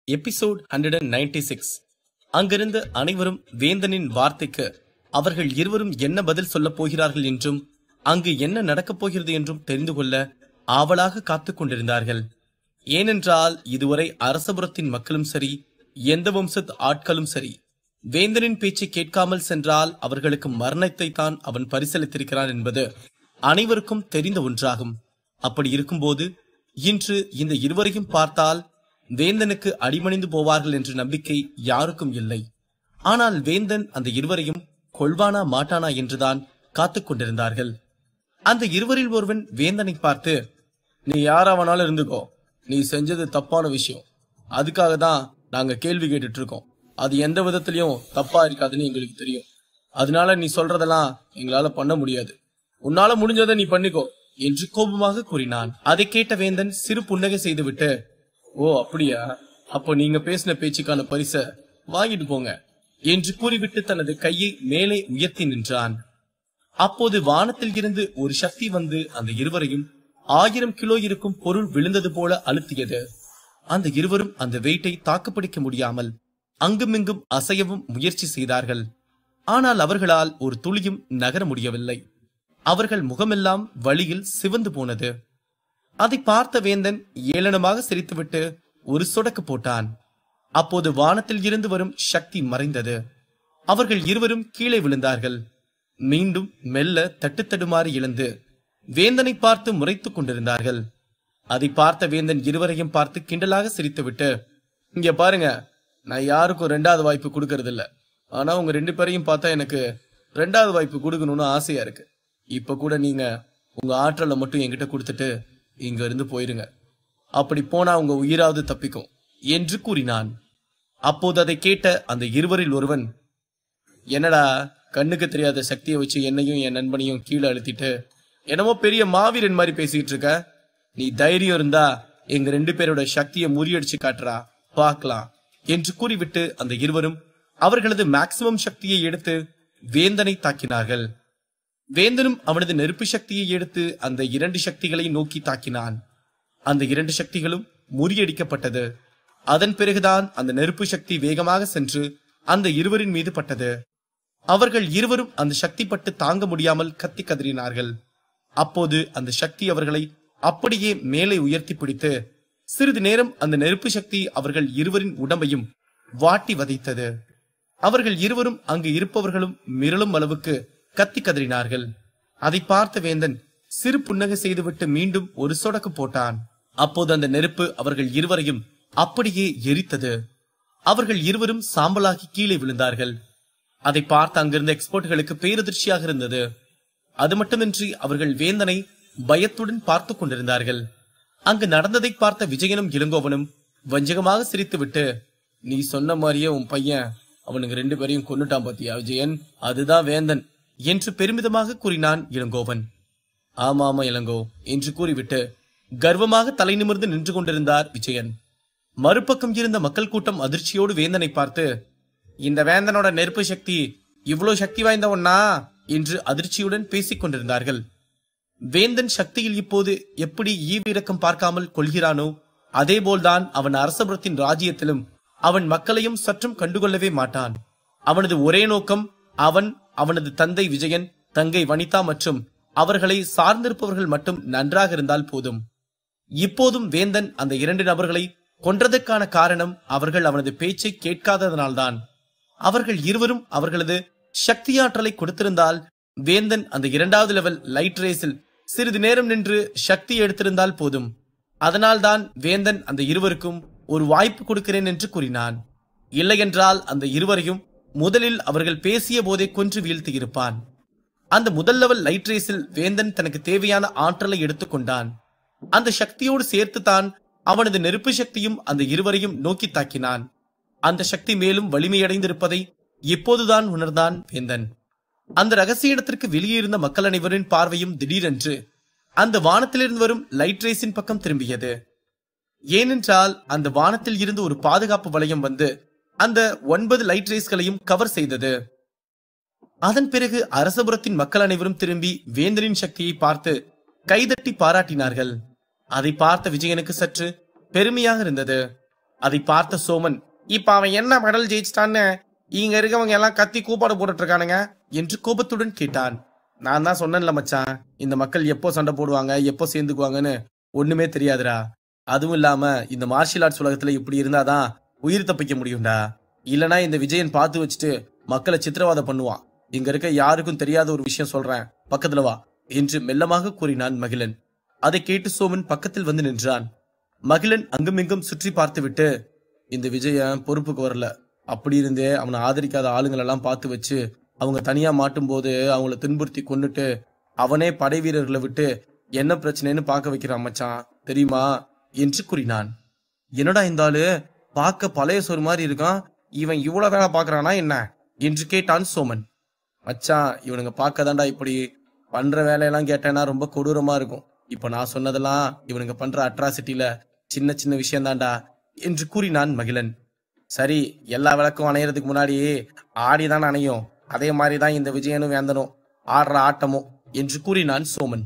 Episode 196. அங்கிருந்து அனைவரும் வேந்தனின் வார்த்தைக்கு அவர்கள் இருவரும் என்ன பதில் சொல்லப் போகிறார்கள் என்றும் அங்கு என்ன நடக்கப் போகிறது என்றும் தெரிந்து கொள்ள ஆவலாக காத்துக் கொண்டிருந்தார்கள். ஏனென்றால் இதுவரை அரசபுரத்தின் மக்களும் சரி, எந்த வம்சத்து ஆட்களும் சரி, வேந்தனின் பேச்சை கேட்காமல் சென்றால் அவர்களுக்கு மரணத்தை தான் அவன் பரிசளித்திருக்கிறான் என்பது அனைவருக்கும் தெரிந்த ஒன்றாகும். அப்படி இருக்கும்போது இன்று இந்த இருவரையும் பார்த்தால் வேந்தனுக்கு அடிமணிந்து போவார்கள் என்ற நம்பிக்கை யாருக்கும் இல்லை. ஆனால் வேந்தன் அந்த இருவரையும் கொள்வானா மாட்டானா என்றுதான் காத்துக் கொண்டிருந்தார்கள். அந்த இருவரில் ஒருவன் வேந்தனை பார்த்து, நீ யாராவனாலும் இருந்துக்கோ, நீ செஞ்சது தப்பான விஷயம், அதுக்காக தான் நாங்க கேள்வி கேட்டுட்டு இருக்கோம். அது எந்த விதத்திலையும் தப்பா இருக்காதுன்னு எங்களுக்கு தெரியும். அதனால நீ சொல்றதெல்லாம் எங்களால பண்ண முடியாது. உன்னால முடிஞ்சதை நீ பண்ணிக்கோ என்று கோபமாக கூறினான். அதை கேட்ட வேந்தன் சிறு புன்னகை செய்துவிட்டு, ஓ அப்படியா, அப்போ நீங்க பேசின பேச்சுக்கான பரிச வாங்கிட்டு போங்க என்று கூறிவிட்டு தனது கையை மேலே உயர்த்தி நின்றான். அப்போது வானத்தில் இருந்து ஒரு சக்தி வந்து அந்த இருவரையும் 1000 கிலோ இருக்கும் பொருள் விழுந்தது போல அழுத்தியது. அந்த இருவரும் அந்த வெயிட்டை தாக்குப்பிடிக்க முடியாமல் அங்குமிங்கும் அசையவும் முயற்சி செய்தார்கள். ஆனால் அவர்களால் ஒரு துளியும் நகர முடியவில்லை. அவர்கள் முகமெல்லாம் வலியில் சிவந்து போனது. அதை பார்த்த வேந்தன் ஏளனமாக சிரித்துவிட்டு ஒரு சொடக்கு போட்டான். அப்போது வானத்தில் இருந்து வரும் சக்தி மறைந்தது. அவர்கள் இருவரும் கீழே விழுந்தார்கள். மீண்டும் மெல்ல தட்டுத்தடுமாறி எழுந்து வேந்தனை பார்த்து முறைத்துக் கொண்டிருந்தார்கள். அதை பார்த்த வேந்தன் இருவரையும் பார்த்து கிண்டலாக சிரித்துவிட்டு, இங்க பாருங்க, நான் யாருக்கும் 2வது வாய்ப்பு கொடுக்கறது இல்ல. ஆனா உங்க 2 பேரையும் பார்த்தா எனக்கு 2வது வாய்ப்பு கொடுக்கணும்னு ஆசையா இருக்கு. இப்ப கூட நீங்க உங்க ஆற்றலை மட்டும் என்கிட்ட கொடுத்துட்டு இங்க இருந்து போயிருங்க. அப்படி போனா உங்க உயிராவது தப்பிக்கும் என்று கூறினான். அப்போது அதை கேட்ட அந்த இருவரில் ஒருவன், என்னடா கண்ணுக்கு தெரியாத சக்தியை வச்சு என்னையும் என் நண்பனையும் கீழே அழுத்திட்டு என்னமோ பெரிய மாவீரன் மாதிரி பேசிக்கிட்டு இருக்க. நீ தைரியம் இருந்தா எங்க 2 பேரோட சக்தியை முறியடிச்சு காட்டுறா, பார்க்கலாம் என்று கூறிவிட்டு அந்த இருவரும் அவர்களது மேக்சிமம் சக்தியை எடுத்து வேந்தனை தாக்கினார்கள். வேந்தனும் அவனது நெருப்பு சக்தியை எடுத்து அந்த 2 சக்திகளை நோக்கி தாக்கினான். அந்த 2 சக்திகளும் முறியடிக்கப்பட்டது. அதன் பிறகுதான் அந்த நெருப்பு சக்தி வேகமாக சென்று அந்த இருவரின் மீது பட்டது. அவர்கள் இருவரும் அந்த சக்தி பட்டு தாங்க முடியாமல் கத்தி கதறினார்கள். அப்போது அந்த சக்தி அவர்களை அப்படியே மேலே உயர்த்தி பிடித்து சிறிது நேரம் அந்த நெருப்பு சக்தி அவர்கள் இருவரின் உடம்பையும் வாட்டி வதைத்தது. அவர்கள் இருவரும் அங்கு இருப்பவர்களும் மிரளும் அளவுக்கு கத்தி கதறினார்கள். அதை பார்த்த வேந்தன் சிறு புன்னகை செய்துவிட்டு மீண்டும் ஒரு சொடக்கு போட்டான். அப்போது அந்த நெருப்பு அவர்கள் இருவரையும் அப்படியே எரித்தது. அவர்கள் இருவரும் சாம்பலாகி கீழே விழுந்தார்கள். அதை பார்த்த அங்கிருந்த எக்ஸ்பர்ட்களுக்கு பேரதிர்ச்சியாக இருந்தது. அது மட்டுமின்றி அவர்கள் வேந்தனை பயத்துடன் பார்த்து கொண்டிருந்தார்கள். அங்கு நடந்ததை பார்த்த விஜயனும் இளங்கோவனும் வஞ்சகமாக சிரித்துவிட்டு, நீ சொன்ன மாதிரியே உன் பையன் அவனுக்கு 2 பேரையும் கொன்னுட்டான் பாத்தியா விஜயன், அதுதான் வேந்தன் என்று பெருமிதமாக கூறினான் இளங்கோவன். ஆமா இளங்கோ என்று கூறிவிட்டு கர்வமாக தலை நிமிர்ந்து நின்று கொண்டிருந்தார் விஜயன். மறுபக்கம் இருந்த மக்கள் கூட்டம் அதிர்ச்சியோடு வேந்தனை பார்த்து, இந்த வேந்தனோட நெருப்பு சக்தி இவ்வளவு சக்தி வாய்ந்தவனா என்று அதிர்ச்சியுடன் பேசிக் கொண்டிருந்தார்கள். வேந்தன் சக்தியில் இப்போது எப்படி ஈவிரக்கம் பார்க்காமல் கொள்கிறானோ அதேபோல்தான் அவன் அரசபுரத்தின் ராஜ்யத்திலும் அவன் மக்களையும் சற்றும் கண்டுகொள்ளவே மாட்டான். அவனது ஒரே நோக்கம் அவனது தந்தை விஜயன், தங்கை வனிதா மற்றும் அவர்களை சார்ந்திருப்பவர்கள் மட்டும் நன்றாக இருந்தால் போதும். இப்போதும் வேந்தன் அந்த 2 நபர்களை கொன்றதற்கான காரணம் அவர்கள் அவனது பேச்சை கேட்காததனால்தான். அவர்கள் இருவரும் அவர்களது சக்தியாற்றலை கொடுத்திருந்தால் வேந்தன் அந்த 2வது லெவல் லைட் ரேஸில் சிறிது நேரம் நின்று சக்தி எடுத்திருந்தால் போதும். அதனால்தான் வேந்தன் அந்த இருவருக்கும் ஒரு வாய்ப்பு கொடுக்கிறேன் என்று கூறினான். இல்லையென்றால் அந்த இருவரையும் முதலில் அவர்கள் பேசிய போதே கொன்று வீழ்த்தி இருப்பான். அந்த முதல் லெவல் லைட் ரேஸில் வேந்தன் தனக்கு தேவையான ஆற்றலை எடுத்துக்கொண்டான். அந்த சக்தியோடு சேர்த்து தான் அவனது நெருப்பு சக்தியும் அந்த இருவரையும் நோக்கி தாக்கினான். அந்த சக்தி மேலும் வலிமையடைந்திருப்பதை இப்போதுதான் உணர்ந்தான் வேந்தன். அந்த ரகசிய இடத்திற்கு வெளியே இருந்த மக்கள் அனைவரின் பார்வையும் திடீரென்று அந்த வானத்திலிருந்து வரும் லைட் ரேஸின் பக்கம் திரும்பியது. ஏனென்றால் அந்த வானத்தில் இருந்து ஒரு பாதுகாப்பு வளையம் வந்து அந்த 9 லைட் ரேஸ்களையும் கவர் செய்தது. அதன் பிறகு அரசபுரத்தின் மக்கள் அனைவரும் திரும்பி வேந்தனின் சக்தியை பார்த்து கைதட்டி பாராட்டினார்கள். அதை பார்த்த விஜயனுக்கு சற்று பெருமையாக இருந்தது. அதை பார்த்த சோமன், இப்ப அவன் என்ன மெடல் ஜெயிச்சிட்டான்னு இங்க இருக்கவங்க எல்லாம் கத்தி கூப்பாடு போட்டுட்டு இருக்கானுங்க என்று கோபத்துடன் கேட்டான். நான் தான் சொன்னேன்ல மச்சான், இந்த மக்கள் எப்போ சண்டை போடுவாங்க எப்போ சேர்ந்துக்குவாங்கன்னு ஒண்ணுமே தெரியாதுடா. அதுவும் இல்லாம இந்த மார்ஷியல் ஆர்ட்ஸ் உலகத்துல இப்படி இருந்தாதான் உயிர் தப்பிக்க முடியும்டா. இல்லனா இந்த விஜயன் பார்த்து வச்சுட்டு மக்களை சித்திரவாதம் பண்ணுவான். இங்க இருக்க யாருக்கும் தெரியாத ஒரு விஷயம் சொல்றேன், பக்கத்துல வா என்று மெல்லமாக கூறினான் மகிழன். அதை கேட்டு சோமன் பக்கத்தில் வந்து நின்றான். மகிழன் அங்குமிங்கும் சுற்றி பார்த்துவிட்டு, இந்த விஜயன் பொறுப்புக்கு வரல, அப்படி இருந்தே அவனை ஆதரிக்காத ஆளுங்களெல்லாம் பார்த்து வச்சு அவங்க தனியா மாட்டும் போது அவங்கள துன்புறுத்தி கொன்னுட்டு அவனே படை வீரர்களை விட்டு என்ன பிரச்சனைன்னு பார்க்க வைக்கிறான் மச்சான், தெரியுமா என்று கூறினான். என்னடா இந்த ஆளு பார்க்க பழைய சோறு மாதிரி இருக்கான், இவன் இவ்வளவு வேலை பாக்குறானா என்ன என்று கேட்டான் சோமன். மச்சான், இவனுங்க பார்க்கதாண்டா இப்படி பண்ற வேலையெல்லாம் கேட்டேன்னா ரொம்ப கொடூரமா இருக்கும். இப்ப நான் சொன்னதெல்லாம் இவனுங்க பண்ற அட்ராசிட்டியில சின்ன சின்ன விஷயம் தான்டா என்று கூறினான் மகிழன். சரி, எல்லா விளக்கும் அணையறதுக்கு முன்னாடி ஆடிதான் அணையும், அதே மாதிரிதான் இந்த விஜயனும் வேந்தனும் ஆடுற ஆட்டமும் என்று கூறினான் சோமன்.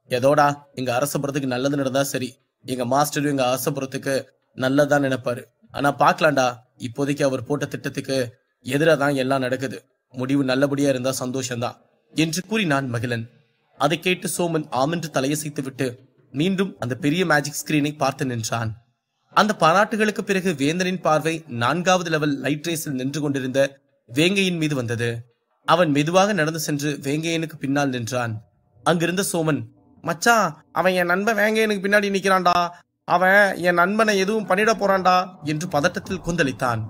ஏதோடா எங்க அரசபுரத்துக்கு நல்லது நடந்தா சரி, எங்க மாஸ்டர் எங்க அரசபுரத்துக்கு நல்லதான் நினைப்பாரு. ஆனா பாக்கலாம்டா, இப்போதைக்கு அவர் போட்ட திட்டத்துக்கு எதிராதான் எல்லாம் நடக்குது, முடிவு நல்லபடியா இருந்தா சந்தோஷம்தான் என்று கூறினான் மகிழன். அதை கேட்டு சோமன் ஆமென்று தலையசைத்து விட்டு மீண்டும் அந்த பெரிய மேஜிக் ஸ்கிரீனை பார்த்து நின்றான். அந்த பாராட்டுகளுக்கு பிறகு வேந்தனின் பார்வை 4வது லெவல் லைட் ரேஸில் நின்று கொண்டிருந்த வேங்கையின் மீது வந்தது. அவன் மெதுவாக நடந்து சென்று வேங்கையனுக்கு பின்னால் நின்றான். அங்கிருந்த சோமன், மச்சான், அவன் என் நண்பன் வேங்கையனுக்கு பின்னாடி நிக்கிறான்டா, அவன் என் நண்பனை எதுவும் பண்ணிட போறான்டா என்று பதட்டத்தில் கொந்தளித்தான்.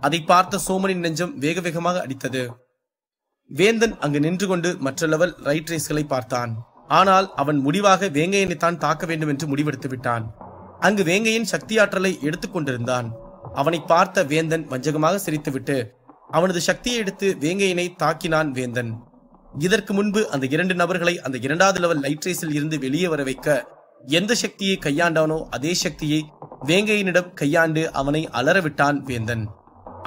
அதை பார்த்த சோமனின் நெஞ்சம் வேக வேகமாக அடித்தது. வேந்தன் அங்கு நின்று கொண்டு மற்ற லெவல் ரைட் ரேஸ்களை பார்த்தான். ஆனால் அவன் முடிவாக வேங்கையனைத்தான் தாக்க வேண்டும் என்று முடிவெடுத்து விட்டான். அங்கு வேங்கையின் சக்தி ஆற்றலை எடுத்துக் கொண்டிருந்தான். அவனை பார்த்த வேந்தன் வஞ்சகமாக சிரித்துவிட்டு அவனது சக்தியை எடுத்து வேங்கையனை தாக்கினான் வேந்தன். இதற்கு முன்பு அந்த 2 நபர்களை அந்த 2வது லெவல் லைட் ரேஸில் இருந்து வெளியே வர வைக்க எந்த சக்தியை கையாண்டானோ அதே சக்தியை வேங்கையனிடம் கையாண்டு அவனை அலறவிட்டான் வேந்தன்.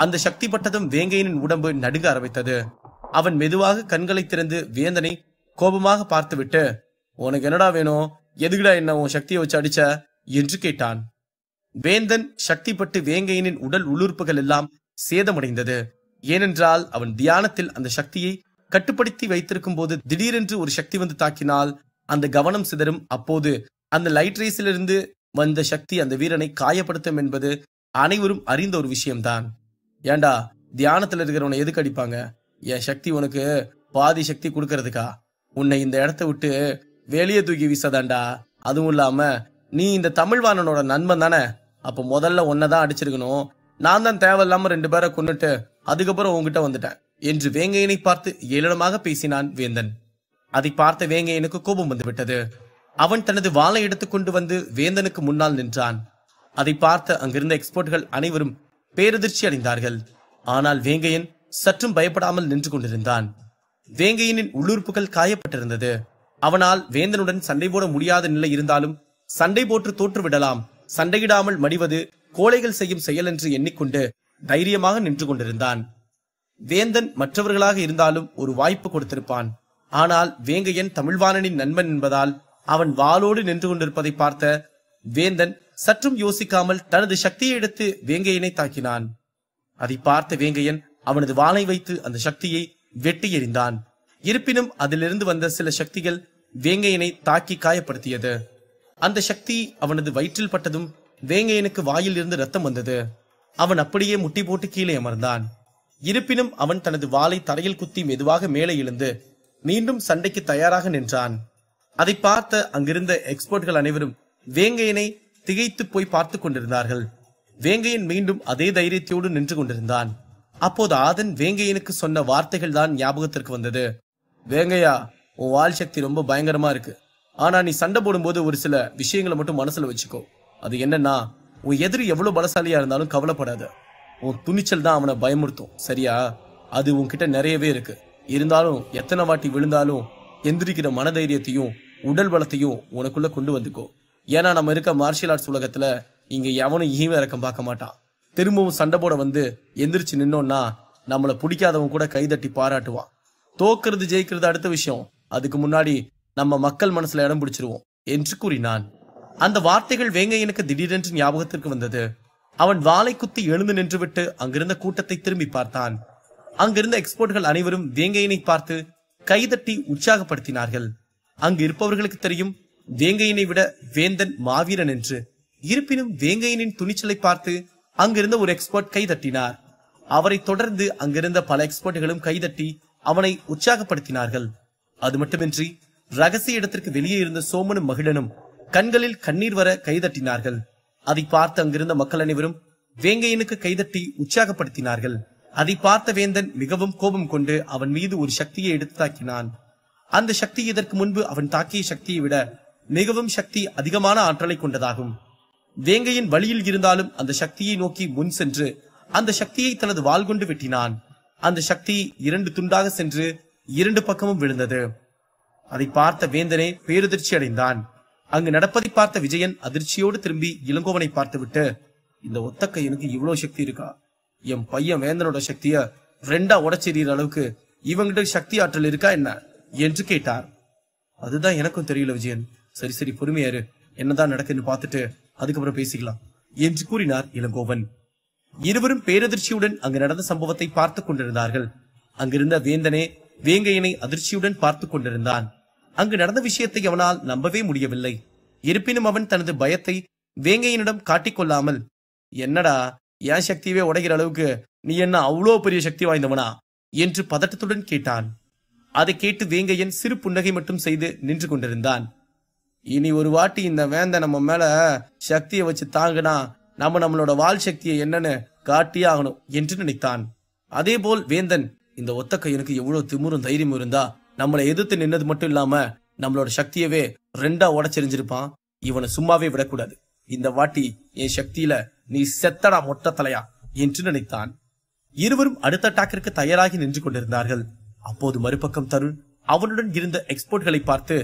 அந்த சக்தி பட்டதும் வேங்கையனின் உடம்பு நடுங்க ஆரம்பித்தது. அவன் மெதுவாக கண்களை திறந்து வேந்தனை கோபமாக பார்த்துவிட்டு, உனக்கு என்னடா வேணும், எதுக்குடா என்ன உன் சக்தியை வச்சு அடிச்ச என்று கேட்டான். வேந்தன் சக்தி பட்டு வேங்கையனின் உடல் உள்ளுறுப்புகள் எல்லாம் சேதமடைந்தது. ஏனென்றால் அவன் தியானத்தில் அந்த சக்தியை கட்டுப்படுத்தி வைத்திருக்கும் போது திடீரென்று ஒரு சக்தி வந்து தாக்கினால் அந்த கவனம் சிதறும். அப்போது அந்த லைட் ரேஸிலிருந்து வந்த சக்தி அந்த வீரனை காயப்படுத்தும் என்பது அனைவரும் அறிந்த ஒரு விஷயம்தான். ஏண்டா, தியானத்துல இருக்கிறவனை எதுக்கு அடிப்பாங்க? என் சக்தி உனக்கு பாதி சக்தி கொடுக்கறதுக்கா? உன்னை இந்த இடத்த விட்டு வெளியே தூக்கி வீசாதாண்டா. அதுவும் இல்லாம நீ இந்த தமிழ்வாணனோட நண்பன் தானே, அப்ப முதல்ல உன்னதான் அடிச்சிருக்கணும். நான் தான் தேவையில்லாம 2 பேரை கொன்னுட்டு அதுக்கப்புறம் உங்ககிட்ட வந்துட்டேன் என்று வேங்கையனை பார்த்து ஏளனமாக பேசினான் வேந்தன். அதை பார்த்த வேங்கையனுக்கு கோபம் வந்து விட்டது. அவன் தனது வாளை எடுத்துக்கொண்டு வந்து வேந்தனுக்கு முன்னால் நின்றான். அதை பார்த்த அங்கிருந்த எக்ஸ்பர்ட்கள் அனைவரும் பேரதிர்ச்சி அடைந்தார்கள். ஆனால் வேங்கையன் சற்றும் பயப்படாமல் நின்று கொண்டிருந்தான். வேங்கையனின் உள்ளுறுப்புகள் காயப்பட்டிருந்தது. அவனால் வேந்தனுடன் சண்டை போட முடியாத நிலை இருந்தாலும் சண்டை போட்டு தோற்றுவிடலாம், சண்டையிடாமல் மடிவது கோழைகள் செய்யும் செயல் என்று எண்ணிக்கொண்டு தைரியமாக நின்று கொண்டிருந்தான். வேந்தன் மற்றவர்களாக இருந்தாலும் ஒரு வாய்ப்பு கொடுத்திருப்பான். ஆனால் வேங்கையன் தமிழ்வாணனின் நண்பன் என்பதால் அவன் வாளோடு நின்று கொண்டிருப்பதை பார்த்த வேந்தன் சற்றும் யோசிக்காமல் தனது சக்தியை எடுத்து வேங்கையனை தாக்கினான். அதை பார்த்த வேங்கையன் அவனது வாளை வைத்து அந்த சக்தியை வெட்டி எறிந்தான். இருப்பினும் அதிலிருந்து வந்த சில சக்திகள் வேங்கையனை தாக்கி காயப்படுத்தியது. அந்த சக்தி அவனது வயிற்றில் பட்டதும் வேங்கையனுக்கு வாயில் இருந்து ரத்தம் வந்தது. அவன் அப்படியே முட்டி போட்டு கீழே அமர்ந்தான். இருப்பினும் அவன் தனது வாளை தரையில் குத்தி மெதுவாக மேலே எழுந்து மீண்டும் சண்டைக்கு தயாராக நின்றான். அதை பார்த்த அங்கிருந்த எக்ஸ்பர்ட்கள் அனைவரும் வேங்கையனை திகைத்து போய் பார்த்து கொண்டிருந்தார்கள். வேங்கையன் மீண்டும் அதே தைரியத்தோடு நின்று கொண்டிருந்தான். அப்போது ஆதன் வேங்கையனுக்கு சொன்ன வார்த்தைகள் தான் ஞாபகத்திற்கு வந்தது. வேங்கையா, உன் வாள் சக்தி ரொம்ப பயங்கரமா இருக்கு. ஆனா நீ சண்டை போடும்போது ஒரு சில விஷயங்களை மட்டும் மனசுல வச்சுக்கோ. அது என்னன்னா, உன் எதிரி எவ்வளவு பலசாலியா இருந்தாலும் கவலைப்படாத. உன் துணிச்சல் தான் அவனை பயமுறுத்தும், சரியா? அது உன்கிட்ட நிறையவே இருக்கு. இருந்தாலும் எத்தனை வாட்டி விழுந்தாலும் எந்திரிக்கிற மனதைரியத்தையும் உடல் பலத்தையும் உனக்குள்ள கொண்டு வந்துக்கோ. ஏன்னா நம்ம இருக்க மார்ஷியல் ஆர்ட்ஸ் உலகத்துல இங்க எவனும் ஈவ இறக்கம் பார்க்க மாட்டான். திரும்பவும் சண்டை போட வந்து எந்திரிச்சு நின்னோம்னா நம்மளை பிடிக்காதவன் கூட கைதட்டி பாராட்டுவான். தோக்கிறது ஜெயிக்கிறது அடுத்த விஷயம், அதுக்கு முன்னாடி நம்ம மக்கள் மனசுல இடம் பிடிச்சிருவோம் என்று கூறினான். அந்த வார்த்தைகள் வேங்கையனுக்கு திடீரென்று ஞாபகத்திற்கு வந்தது. அவன் வாளை குத்தி எழுந்து நின்றுவிட்டு அங்கிருந்த கூட்டத்தை திரும்பி பார்த்தான். அங்கிருந்த எக்ஸ்போர்ட்கள் அனைவரும் வேங்கையனை பார்த்து கைதட்டி உற்சாகப்படுத்தினார்கள். அங்கு இருப்பவர்களுக்கு தெரியும் வேங்கையனை விட வேந்தன் மாவீரன் என்று. இருப்பினும் வேங்கையனின் துணிச்சலை பார்த்து அங்கிருந்த ஒரு எக்ஸ்பர்ட் கைதட்டினார். அவரை தொடர்ந்து அங்கிருந்த பல எக்ஸ்பர்ட்களும் கைதட்டி அவனை உற்சாகப்படுத்தினார்கள். அது மட்டுமின்றி ரகசிய இடத்திற்கு வெளியே இருந்த சோமனும் மகிழனும் கண்களில் கண்ணீர் வர கைதட்டினார்கள். அதை பார்த்து அங்கிருந்த மக்கள் அனைவரும் வேங்கையனுக்கு கைதட்டி உற்சாகப்படுத்தினார்கள். அதை பார்த்த வேந்தன் மிகவும் கோபம் கொண்டு அவன் மீது ஒரு சக்தியை எடுத்து தாக்கினான். அந்த சக்தி இதற்கு முன்பு அவன் தாக்கிய சக்தியை விட மிகவும் சக்தி அதிகமான ஆற்றலை கொண்டதாகும். வேங்கையின் வழியில் இருந்தாலும் அந்த சக்தியை நோக்கி முன் சென்று அந்த சக்தியை தனது வாள் கொண்டு வெட்டினான். அந்த சக்தி 2 துண்டாக சென்று 2 பக்கமும் விழுந்தது. அதை பார்த்த வேந்தனே பேரதிர்ச்சி அடைந்தான். அங்கு நடப்பதை பார்த்த விஜயன் அதிர்ச்சியோடு திரும்பி இளங்கோவனை பார்த்துவிட்டு, இந்த ஒத்தக்கையனுக்கு இவ்வளவு சக்தி இருக்கா? என் பையன் வேந்தனோட சக்திய 2ஆ உடைச்செறிகிற அளவுக்கு இவங்கிட்ட சக்தி ஆற்றல் இருக்கா என்ன என்று கேட்டார். அதுதான் எனக்கும் தெரியல விஜயன். சரி சரி பொறுமையாரு, என்னதான் நடக்குன்னு பார்த்துட்டு அதுக்கப்புறம் பேசிக்கலாம் என்று கூறினார் இளங்கோவன். இருவரும் பேரதிர்ச்சியுடன் அங்கு நடந்த சம்பவத்தை பார்த்து கொண்டிருந்தார்கள். அங்கிருந்த வேந்தனே வேங்கையனை அதிர்ச்சியுடன் பார்த்து கொண்டிருந்தான். அங்கு நடந்த விஷயத்தை அவனால் நம்பவே முடியவில்லை. இருப்பினும் அவன் தனது பயத்தை வேங்கையனிடம் காட்டிக்கொள்ளாமல், என்னடா என் சக்தியவே உடைகிற அளவுக்கு நீ என்ன அவ்வளோ பெரிய சக்தி வாய்ந்தவனா என்று பதட்டத்துடன் கேட்டான். அதை கேட்டு வேங்கையன் சிறு புன்னகை மட்டும் செய்து நின்று கொண்டிருந்தான். இனி ஒரு வாட்டி இந்த வேந்த நம்ம மேல சக்தியை வச்சு தாங்கினா நம்மளோட வால் சக்தியை என்னன்னு காட்டியே ஆகணும் என்று நினைத்தான். அதே போல் வேந்தன், இந்த ஒத்தக்கையனுக்கு எவ்வளவு திமிரும் தைரியமும் இருந்தா நம்மளை எதிர்த்து நின்னது மட்டும் இல்லாம நம்மளோட சக்தியவே 2ஆ உடைச்செறிஞ்சிருப்பான். இவனை சும்மாவே விடக்கூடாது. இந்த வாட்டி என் சக்தியில நீ செத்தடா மொட்டை தலையா என்று நினைத்தான். இருவரும் அடுத்த அட்டாக்கிற்கு தயாராகி நின்று கொண்டிருந்தார்கள். அப்போது மறுபக்கம் தருண் அவனுடன் இருந்த எக்ஸ்போர்ட்களை பார்த்து,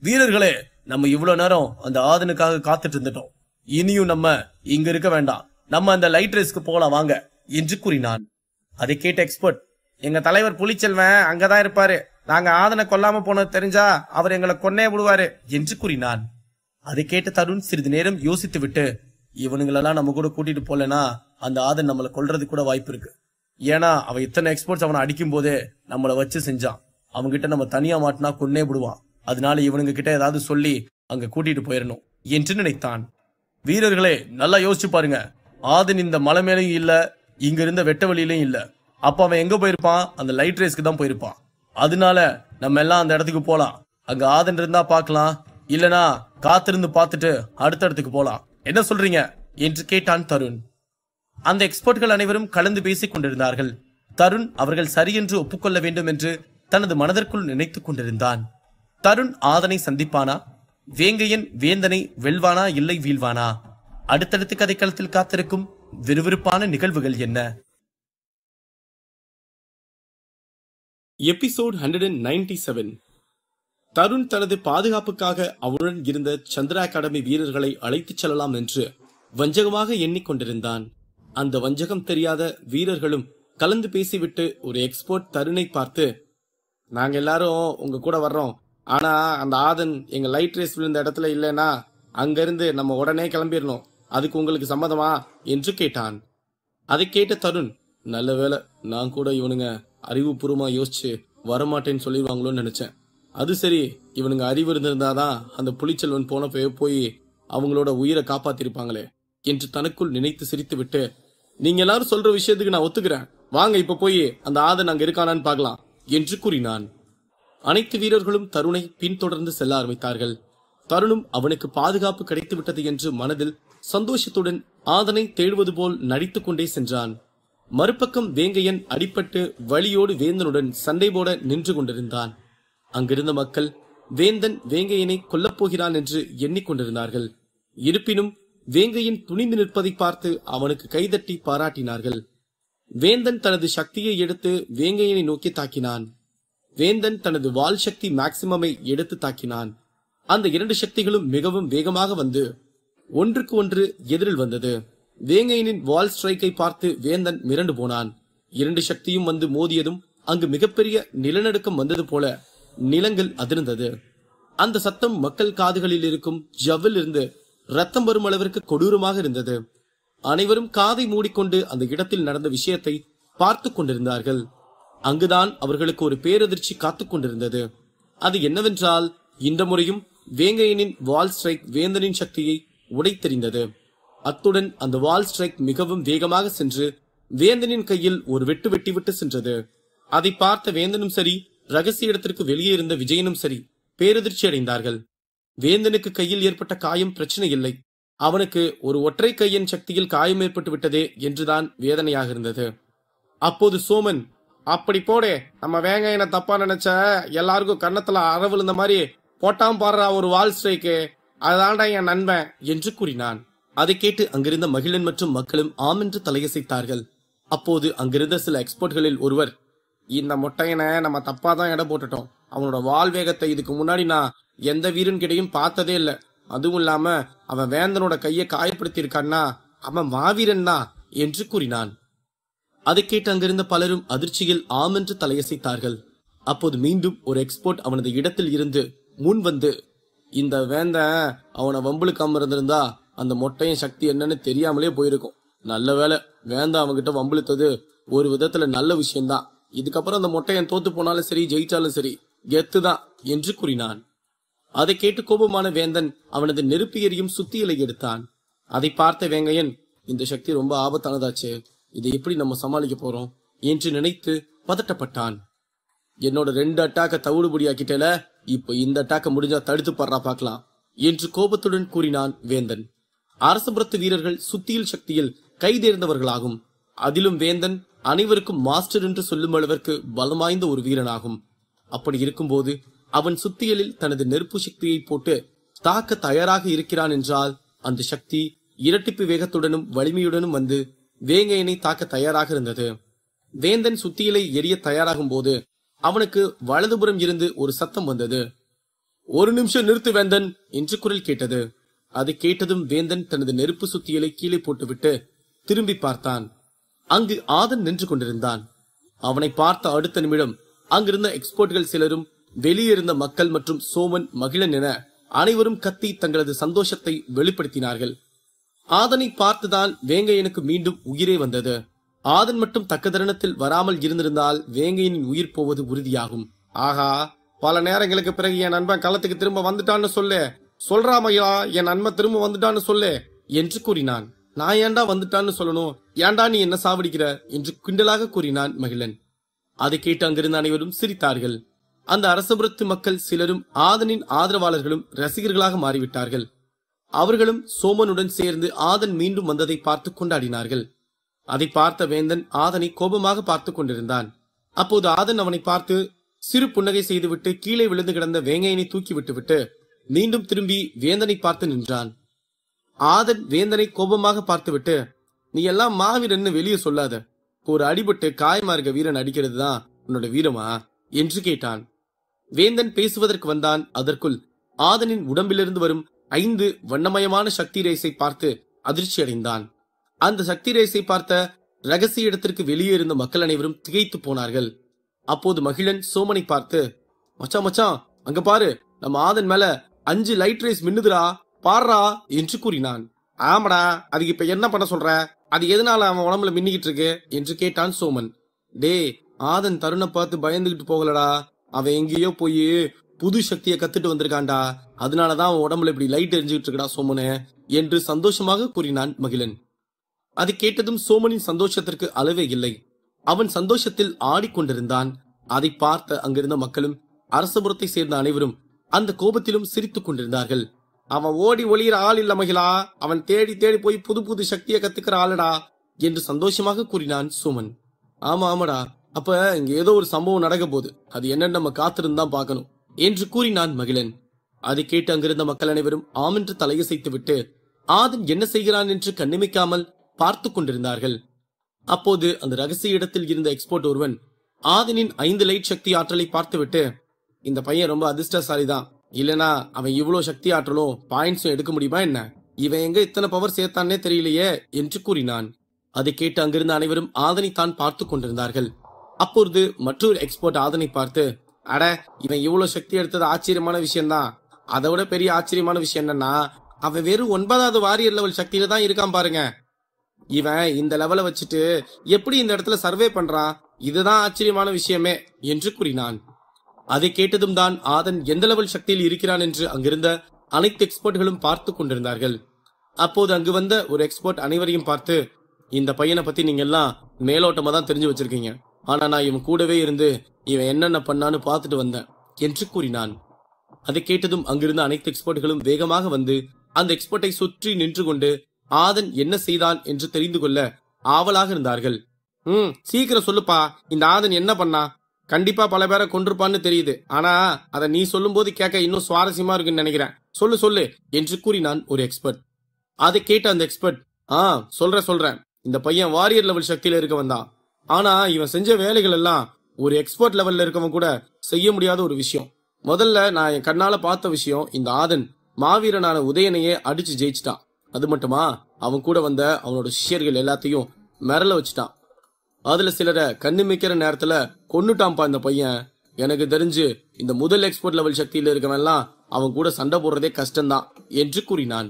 வீரர்களே, நம்ம இவ்வளவு நேரம் அந்த ஆதனுக்காக காத்துட்டு இருந்துட்டோம். இனியும் நம்ம இங்க இருக்க வேண்டாம், நம்ம அந்த லைட் ரேஸ்க்கு போகலாம் வாங்க என்று கூறினான். அதை கேட்ட எக்ஸ்பர்ட், எங்க தலைவர் புலிச்செல்வன் அங்கதான் இருப்பாரு. நாங்க ஆதனை கொல்லாம போனது தெரிஞ்சா அவர் எங்களை கொன்னே விடுவாரு என்று கூறினான். அதை கேட்ட தருண் சிறிது நேரம் யோசித்து விட்டு, இவனுங்களெல்லாம் நம்ம கூட கூட்டிட்டு போலனா அந்த ஆதன் நம்மளை கொல்றது கூட வாய்ப்பு இருக்கு. ஏன்னா அவன் இத்தனை எக்ஸ்போர்ட்ஸ் அவனை அடிக்கும் போதே நம்மளை வச்சு செஞ்சான். அவன்கிட்ட நம்ம தனியா மாட்டினா கொன்னே விடுவான். அதனால இவனுங்க கிட்ட ஏதாவது சொல்லி அங்க கூட்டிட்டு போயிடணும் என்று நினைத்தான். வீரர்களே, நல்லா யோசிச்சு பாருங்க. ஆதன் இந்த மலை மேலையும் இல்ல, இங்க இருந்த வெட்ட வழியிலையும் இல்ல. அப்ப அவன் எங்க போயிருப்பான்? அந்த லைட் ரேஸ்க்கு தான் போயிருப்பான். அதனால நம்ம எல்லாம் அந்த இடத்துக்கு போலாம். அங்க ஆதன் இருந்தா பாக்கலாம், இல்லனா காத்திருந்து பார்த்துட்டு அடுத்த இடத்துக்கு போலாம். என்ன சொல்றீங்க என்று கேட்டான் தருண். அந்த எக்ஸ்பர்ட்கள் அனைவரும் கலந்து பேசிக் கொண்டிருந்தார்கள். தருண் அவர்கள் சரி என்று ஒப்புக்கொள்ள வேண்டும் என்று தனது மனதிற்குள் நினைத்துக் கொண்டிருந்தான். தருண் ஆதனை சந்திப்பானா? வேங்கையன் வேந்தனை வெல்வானா இல்லை வீழ்வானா? அடுத்தடுத்து கதைக்களத்தில் காத்திருக்கும் விறுவிறுப்பான நிகழ்வுகள் என்ன? எபிசோட் 197. தருண் தனது பாதுகாப்புக்காக அவனுடன் இருந்த சந்திரா அகாடமி வீரர்களை அழைத்துச் செல்லலாம் என்று வஞ்சகமாக எண்ணிக்கொண்டிருந்தான். அந்த வஞ்சகம் தெரியாத வீரர்களும் கலந்து பேசிவிட்டு ஒரு எக்ஸ்போர்ட் தருணை பார்த்து, நாங்க எல்லாரும் உங்க கூட வர்றோம். ஆனா அந்த ஆதன் எங்க லைட் ரேஸ் விழுந்த இடத்துல இல்லைன்னா அங்கிருந்து நம்ம உடனே கிளம்பிடணும். அதுக்கு உங்களுக்கு சம்மதமா என்று கேட்டான். அதை கேட்ட தருண், நல்ல வேலை, நான் கூட இவனுங்க அறிவுபூர்வமா யோசிச்சு வரமாட்டேன்னு சொல்லிடுவாங்களோன்னு நினைச்சேன். அது சரி, இவனுங்க அறிவு இருந்திருந்தாதான் அந்த புலிச்செல்வன் போய் அவங்களோட உயிரை காப்பாத்திருப்பாங்களே என்று தனக்குள் நினைத்து சிரித்து விட்டு, நீங்க எல்லாரும் சொல்ற விஷயத்துக்கு நான் ஒத்துக்கிறேன், வாங்க இப்ப போய் அந்த ஆதன் அங்க இருக்கானான்னு பார்க்கலாம் என்று கூறினான். அனைத்து வீரர்களும் தருணை பின்தொடர்ந்து செல்ல ஆரம்பித்தார்கள். தருணும் அவனுக்கு பாதுகாப்பு கிடைத்து விட்டது என்று மனதில் சந்தோஷத்துடன் ஆதனை தேடுவது போல் நடித்துக் கொண்டே சென்றான். மறுபக்கம் வேங்கையன் அடிபட்டு வலியோடு வேந்தனுடன் சண்டை போட நின்று கொண்டிருந்தான். அங்கிருந்த மக்கள் வேந்தன் வேங்கையனை கொல்லப் போகிறான் என்று எண்ணிக்கொண்டிருந்தார்கள். இருப்பினும் வேங்கையன் துணிந்து நிற்பதை பார்த்து அவனுக்கு கைதட்டி பாராட்டினார்கள். வேந்தன் தனது சக்தியை எடுத்து வேங்கையனை நோக்கி தாக்கினான். வேந்தன் தனது வால் சக்தி மேக்சிமமை எடுத்து தாக்கினான். அந்த 2 சக்திகளும் மிகவும் வேகமாக வந்து ஒன்றுக்கு ஒன்று எதிரில் வந்தது. வேங்கையனின் வால் ஸ்ட்ரைக்கை பார்த்து வேந்தன் மிரண்டு போனான். 2 சக்தியும் வந்து மோதியதும் அங்கு மிகப்பெரிய நிலநடுக்கம் வந்தது போல நிலங்கள் அதிர்ந்தது. அந்த சத்தம் மக்கள் காதுகளில் இருக்கும் ஜவ்வில் இருந்து ரத்தம் வரும் அளவிற்கு கொடூரமாக இருந்தது. அனைவரும் காதை மூடிக்கொண்டு அந்த இடத்தில் நடந்த விஷயத்தை பார்த்து கொண்டிருந்தார்கள். அங்குதான் அவர்களுக்கு ஒரு பேரதிர்ச்சி காத்துக் கொண்டிருந்தது. அது என்னவென்றால், இந்த முறையும் வேங்கையனின் வால் ஸ்ட்ரைக் வேந்தனின் சக்தியை உடைத்தெறிந்தது. அத்துடன் அந்த வால் ஸ்ட்ரைக் மிகவும் வேகமாக சென்று வேந்தனின் கையில் ஒரு வெட்டு வெட்டிவிட்டு சென்றது. அதை பார்த்த வேந்தனும் சரி, ரகசிய இடத்திற்கு வெளியே இருந்த விஜயனும் சரி பேரதிர்ச்சி அடைந்தார்கள். வேந்தனுக்கு கையில் ஏற்பட்ட காயம் பிரச்சனை இல்லை, அவனுக்கு ஒரு ஒற்றை கையின் சக்தியில் காயம் ஏற்பட்டு விட்டதே என்றுதான் வேதனையாக இருந்தது. அப்போது சோமன், அப்படி போடே, நம்ம வேங்கையனை தப்பா நினைச்ச எல்லாருக்கும் கன்னத்துல அற விழுந்த மாதிரி போட்டாம் பாடுறா ஒரு வால் ஸ்ட்ரைக்கு, அதான்டா என் நண்பன் என்று கூறினான். அதை கேட்டு அங்கிருந்த மகிழன் மற்றும் மக்களும் ஆமென்று தலையசைத்தார்கள். அப்போது அங்கிருந்த சில எக்ஸ்பர்ட்களில் ஒருவர், இந்த மொட்டையனை நம்ம தப்பா தான் எடை போட்டுட்டோம், அவனோட வால் வேகத்தை இதுக்கு முன்னாடி நான் எந்த வீரன் கிடையும் பார்த்ததே இல்லை, அதுவும் இல்லாம அவன் வேந்தனோட கையை காயப்படுத்தி இருக்கான்னா அவன் மாவீரன் தான் என்று கூறினான். அதை கேட்டு அங்கிருந்த பலரும் அதிர்ச்சியில் ஆமென்று தலையசைத்தார்கள். அப்போது மீண்டும் ஒரு எக்ஸ்போர்ட் அவனது இடத்தில் இருந்து முன் வந்து, இந்த வேந்தன் அவனை வம்புழுக்காம இருந்திருந்தா அந்த மொட்டையின் சக்தி என்னன்னு தெரியாமலே போயிருக்கும், நல்ல வேலை வேந்த அவன்கிட்ட வம்புழுத்தது ஒரு விதத்துல நல்ல விஷயம்தான், இதுக்கப்புறம் அந்த மொட்டையன் தோத்து போனாலும் சரி ஜெயிச்சாலும் சரி கெத்துதான் என்று கூறினான். அதை கேட்டு கோபமான வேந்தன் அவனது நெருப்பு எரியும் சுத்தியலை எடுத்தான். அதை பார்த்த வேங்கையன், இந்த சக்தி ரொம்ப ஆபத்தானதாச்சு, இதை எப்படி நம்ம சமாளிக்க போறோம் என்று நினைத்து பதட்டப்பட்டான். என்னோட 2 அட்டாக்க தவிடுபடியாக்கிட்டல, இப்ப இந்த அட்டாக்க முடிஞ்சா தடுத்து படுறா பார்க்கலாம் என்று கோபத்துடன் கூறினான் வேந்தன். அரசபுரத்து வீரர்கள் சுத்தியல் சக்தியில் கைதேர்ந்தவர்களாகும். அதிலும் வேந்தன் அனைவருக்கும் மாஸ்டர் என்று சொல்லும் அளவிற்கு பலம் வாய்ந்த ஒரு வீரனாகும். அப்படி இருக்கும்போது அவன் சுத்தியலில் தனது நெருப்பு சக்தியை போட்டு தாக்க தயாராக இருக்கிறான் என்றால், அந்த சக்தி இரட்டிப்பு வேகத்துடனும் வலிமையுடனும் வந்து வேங்கையனை தாக்க தயாராக இருந்தது. வேந்தன் சுத்தியலை எரிய தயாராகும் போது அவனுக்கு வலதுபுறம் இருந்து ஒரு சத்தம் வந்தது. 1 நிமிஷம் நிறுத்து வேந்தன் என்று குரல் கேட்டது. அதை கேட்டதும் வேந்தன் தனது நெருப்பு சுத்தியலை கீழே போட்டுவிட்டு திரும்பி பார்த்தான். அங்கு ஆதன் நின்று கொண்டிருந்தான். அவனை பார்த்த அடுத்த நிமிடம் அங்கிருந்த எக்ஸ்போர்ட்கள் சிலரும், வெளியே இருந்த மக்கள் மற்றும் சோமன், மகிழன் என அனைவரும் கத்தி தங்களது சந்தோஷத்தை வெளிப்படுத்தினார்கள். ஆதனை பார்த்துதான் வேங்கையனுக்கு மீண்டும் உயிரே வந்தது. ஆதன் மட்டும் தக்க தருணத்தில் வராமல் இருந்திருந்தால் வேங்கையனின் உயிர் போவது உறுதியாகும். ஆகா, பல நேரங்களுக்கு பிறகு என் நண்பன் களத்துக்கு திரும்ப வந்துட்டான்னு சொல்லு, சொல்றாமையா என் நண்பன் திரும்ப வந்துட்டான்னு சொல்லு என்று கூறினான். நான் ஏண்டா வந்துட்டான்னு சொல்லணும், ஏண்டா நீ என்ன சாவடிக்கிற என்று கிண்டலாக கூறினான் மகிழன். அதை கேட்டு அங்கிருந்த அனைவரும் சிரித்தார்கள். அந்த அரசபுரத்து மக்கள் சிலரும் ஆதனின் ஆதரவாளர்களும் ரசிகர்களாக மாறிவிட்டார்கள். அவர்களும் சோமனுடன் சேர்ந்து ஆதன் மீண்டும் வந்ததை பார்த்து கொண்டாடினார்கள். அதை பார்த்த வேந்தன் ஆதனை கோபமாக பார்த்து கொண்டிருந்தான். அப்போது ஆதன் அவனை பார்த்து சிறு புன்னகை செய்துவிட்டு கீழே விழுந்து கிடந்த வேங்கையனை தூக்கி விட்டுவிட்டு மீண்டும் திரும்பி வேந்தனை பார்த்து நின்றான். ஆதன் வேந்தனை கோபமாக பார்த்துவிட்டு, நீ எல்லாம் மாவீரன்னு வெளியே சொல்லாத, ஒரு அடிபட்டு காயமா இருக்க வீரன் அடிக்கிறது தான் உன்னோட வீரமா என்று கேட்டான். வேந்தன் பேசுவதற்கு வந்தான். அதற்குள் ஆதனின் உடம்பிலிருந்து வரும் 5 வண்ணமயமான சக்தி ரேஸை பார்த்து அதிர்ச்சி அடைந்தான். அந்த சக்தி ரேஸை பார்த்த ரகசிய இடத்திற்கு வெளியே இருந்த மக்கள் அனைவரும் திகைத்து போனார்கள். அப்போது மகிழன் சோமனை பார்த்து, மச்சான் மச்சான் அங்க பாரு, நம்ம ஆதன் மேல 5 லைட் ரேஸ் மின்னுதுரா, பாடுறா என்று கூறினான். ஆமாடா, அதுக்கு இப்ப என்ன பண்ண சொல்ற, அது எதனால அவன் உடம்புல மின்னிக்கிட்டு இருக்கு என்று கேட்டான் சோமன். டே, ஆதன் தருணை பார்த்து பயந்துகிட்டு போகலடா, அவன் எங்கேயோ போய் புது சக்தியை கத்துட்டு வந்திருக்கான்டா, அதனாலதான் அவன் உடம்புல இப்படி லைட் எரிஞ்சுக்கிட்டு இருக்கடா சோமனு என்று சந்தோஷமாக கூறினான் மகிழன். அதை கேட்டதும் சோமனின் சந்தோஷத்திற்கு அளவே இல்லை. அவன் சந்தோஷத்தில் ஆடிக்கொண்டிருந்தான். அதை பார்த்த அங்கிருந்த மக்களும் அரசபுரத்தை சேர்ந்த அனைவரும் அந்த கோபத்திலும் சிரித்துக் கொண்டிருந்தார்கள். அவன் ஓடி ஒளியிற ஆள் இல்ல மகிழா, அவன் தேடி தேடி போய் புது புது சக்தியை கத்துக்கிற ஆளுடா என்று சந்தோஷமாக கூறினான் சோமன். ஆமா ஆமாடா, அப்ப இங்க ஏதோ ஒரு சம்பவம் நடக்க போகுது, அது என்னன்னு நம்ம காத்திருந்தான் பார்க்கணும் என்று கூறினான் மகிழன். அதை கேட்டு அங்கிருந்த மக்கள் அனைவரும் ஆமென்று தலையசைத்து விட்டு ஆதன் என்ன செய்கிறான் என்று கண்ணிமைக்காமல் பார்த்து கொண்டிருந்தார்கள். அப்போது அந்த ரகசிய இடத்தில் இருந்த எக்ஸ்போர்ட் ஒருவன் ஆதனின் 5 லைட் சக்தி ஆற்றலை பார்த்துவிட்டு, இந்த பையன் ரொம்ப அதிர்ஷ்டசாலிதான், இல்லனா அவன் இவ்வளவு சக்தி ஆற்றலும் பாயிண்ட்ஸும் எடுக்க முடியுமா என்ன, இவன் எங்க இத்தனை பவர் சேர்த்தானே தெரியலையே என்று கூறினான். அதை கேட்டு அங்கிருந்த அனைவரும் ஆதனை தான் பார்த்து கொண்டிருந்தார்கள். அப்பொழுது மற்றொரு எக்ஸ்போர்ட் ஆதனை பார்த்து, அட, இவன் இவ்வளவு சக்தி எடுத்தது ஆச்சரியமான விஷயம்தான், அதை விட பெரிய ஆச்சரியமான விஷயம் என்னன்னா அவன் வெறும் 9வது வாரியர் லெவல் சக்தியில தான் இருக்கான் பாருங்க. இவன் இந்த லெவலை வச்சுட்டு எப்படி இந்த இடத்துல சர்வே பண்றான், இதுதான் ஆச்சரியமான விஷயமே என்று கூறினான். அதை கேட்டதும் தான் ஆதன் எந்த லெவல் சக்தியில் இருக்கிறான் என்று அங்கிருந்த அனைத்து எக்ஸ்பர்ட்களும் பார்த்து கொண்டிருந்தார்கள். அப்போது அங்கு வந்த ஒரு எக்ஸ்பர்ட் அனைவரையும் பார்த்து, இந்த பையனை பத்தி நீங்க எல்லாம் மேலோட்டமா தான் தெரிஞ்சு வச்சிருக்கீங்க, ஆனா நான் இவன் கூடவே இருந்து இவன் என்னென்ன பண்ணான்னு பார்த்துட்டு வந்தேன் என்று கூறினான். அதை கேட்டதும் அங்கிருந்த அனைத்து எக்ஸ்பர்ட்களும் வேகமாக வந்து அந்த எக்ஸ்பர்ட்டை சுற்றி நின்று கொண்டு ஆதன் என்ன செய்தான் என்று தெரிந்து கொள்ள ஆவலாக இருந்தார்கள். சீக்கிரம் சொல்லுப்பா, இந்த ஆதன் என்ன பண்ணா? கண்டிப்பா பல பேரை கொண்டிருப்பான்னு தெரியுது, ஆனா அதை நீ சொல்லும் போது கேட்க இன்னும் சுவாரஸ்யமா இருக்குன்னு நினைக்கிறேன், சொல்லு சொல்லு என்று கூறினான் ஒரு எக்ஸ்பர்ட். அதை கேட்ட அந்த எக்ஸ்பர்ட், சொல்றேன், இந்த பையன் வாரியர் லெவல் சக்தியில இருக்க வந்தான், ஆனா இவன் செஞ்ச வேலைகள் எல்லாம் ஒரு எக்ஸ்பர்ட் லெவல்ல இருக்கவன் கூட செய்ய முடியாத ஒரு விஷயம். முதல்ல நான் என் கண்ணால பார்த்த விஷயம், இந்த ஆதன் மாவீரனான உதயனையே அடிச்சு ஜெயிச்சிட்டான். அது மட்டுமா, அவன் கூட வந்த அவனோட சிஷ்யர்கள் எல்லாத்தையும் மிரள வச்சுட்டான். அதுல சிலரை கண்ணு மிக்கிற நேரத்துல கொன்னுட்டான்பா இந்த பையன். எனக்கு தெரிஞ்சு இந்த முதல் எக்ஸ்பர்ட் லெவல் சக்தியில இருக்கவெல்லாம் அவன் கூட சண்டை போடுறதே கஷ்டம்தான் என்று கூறினான்.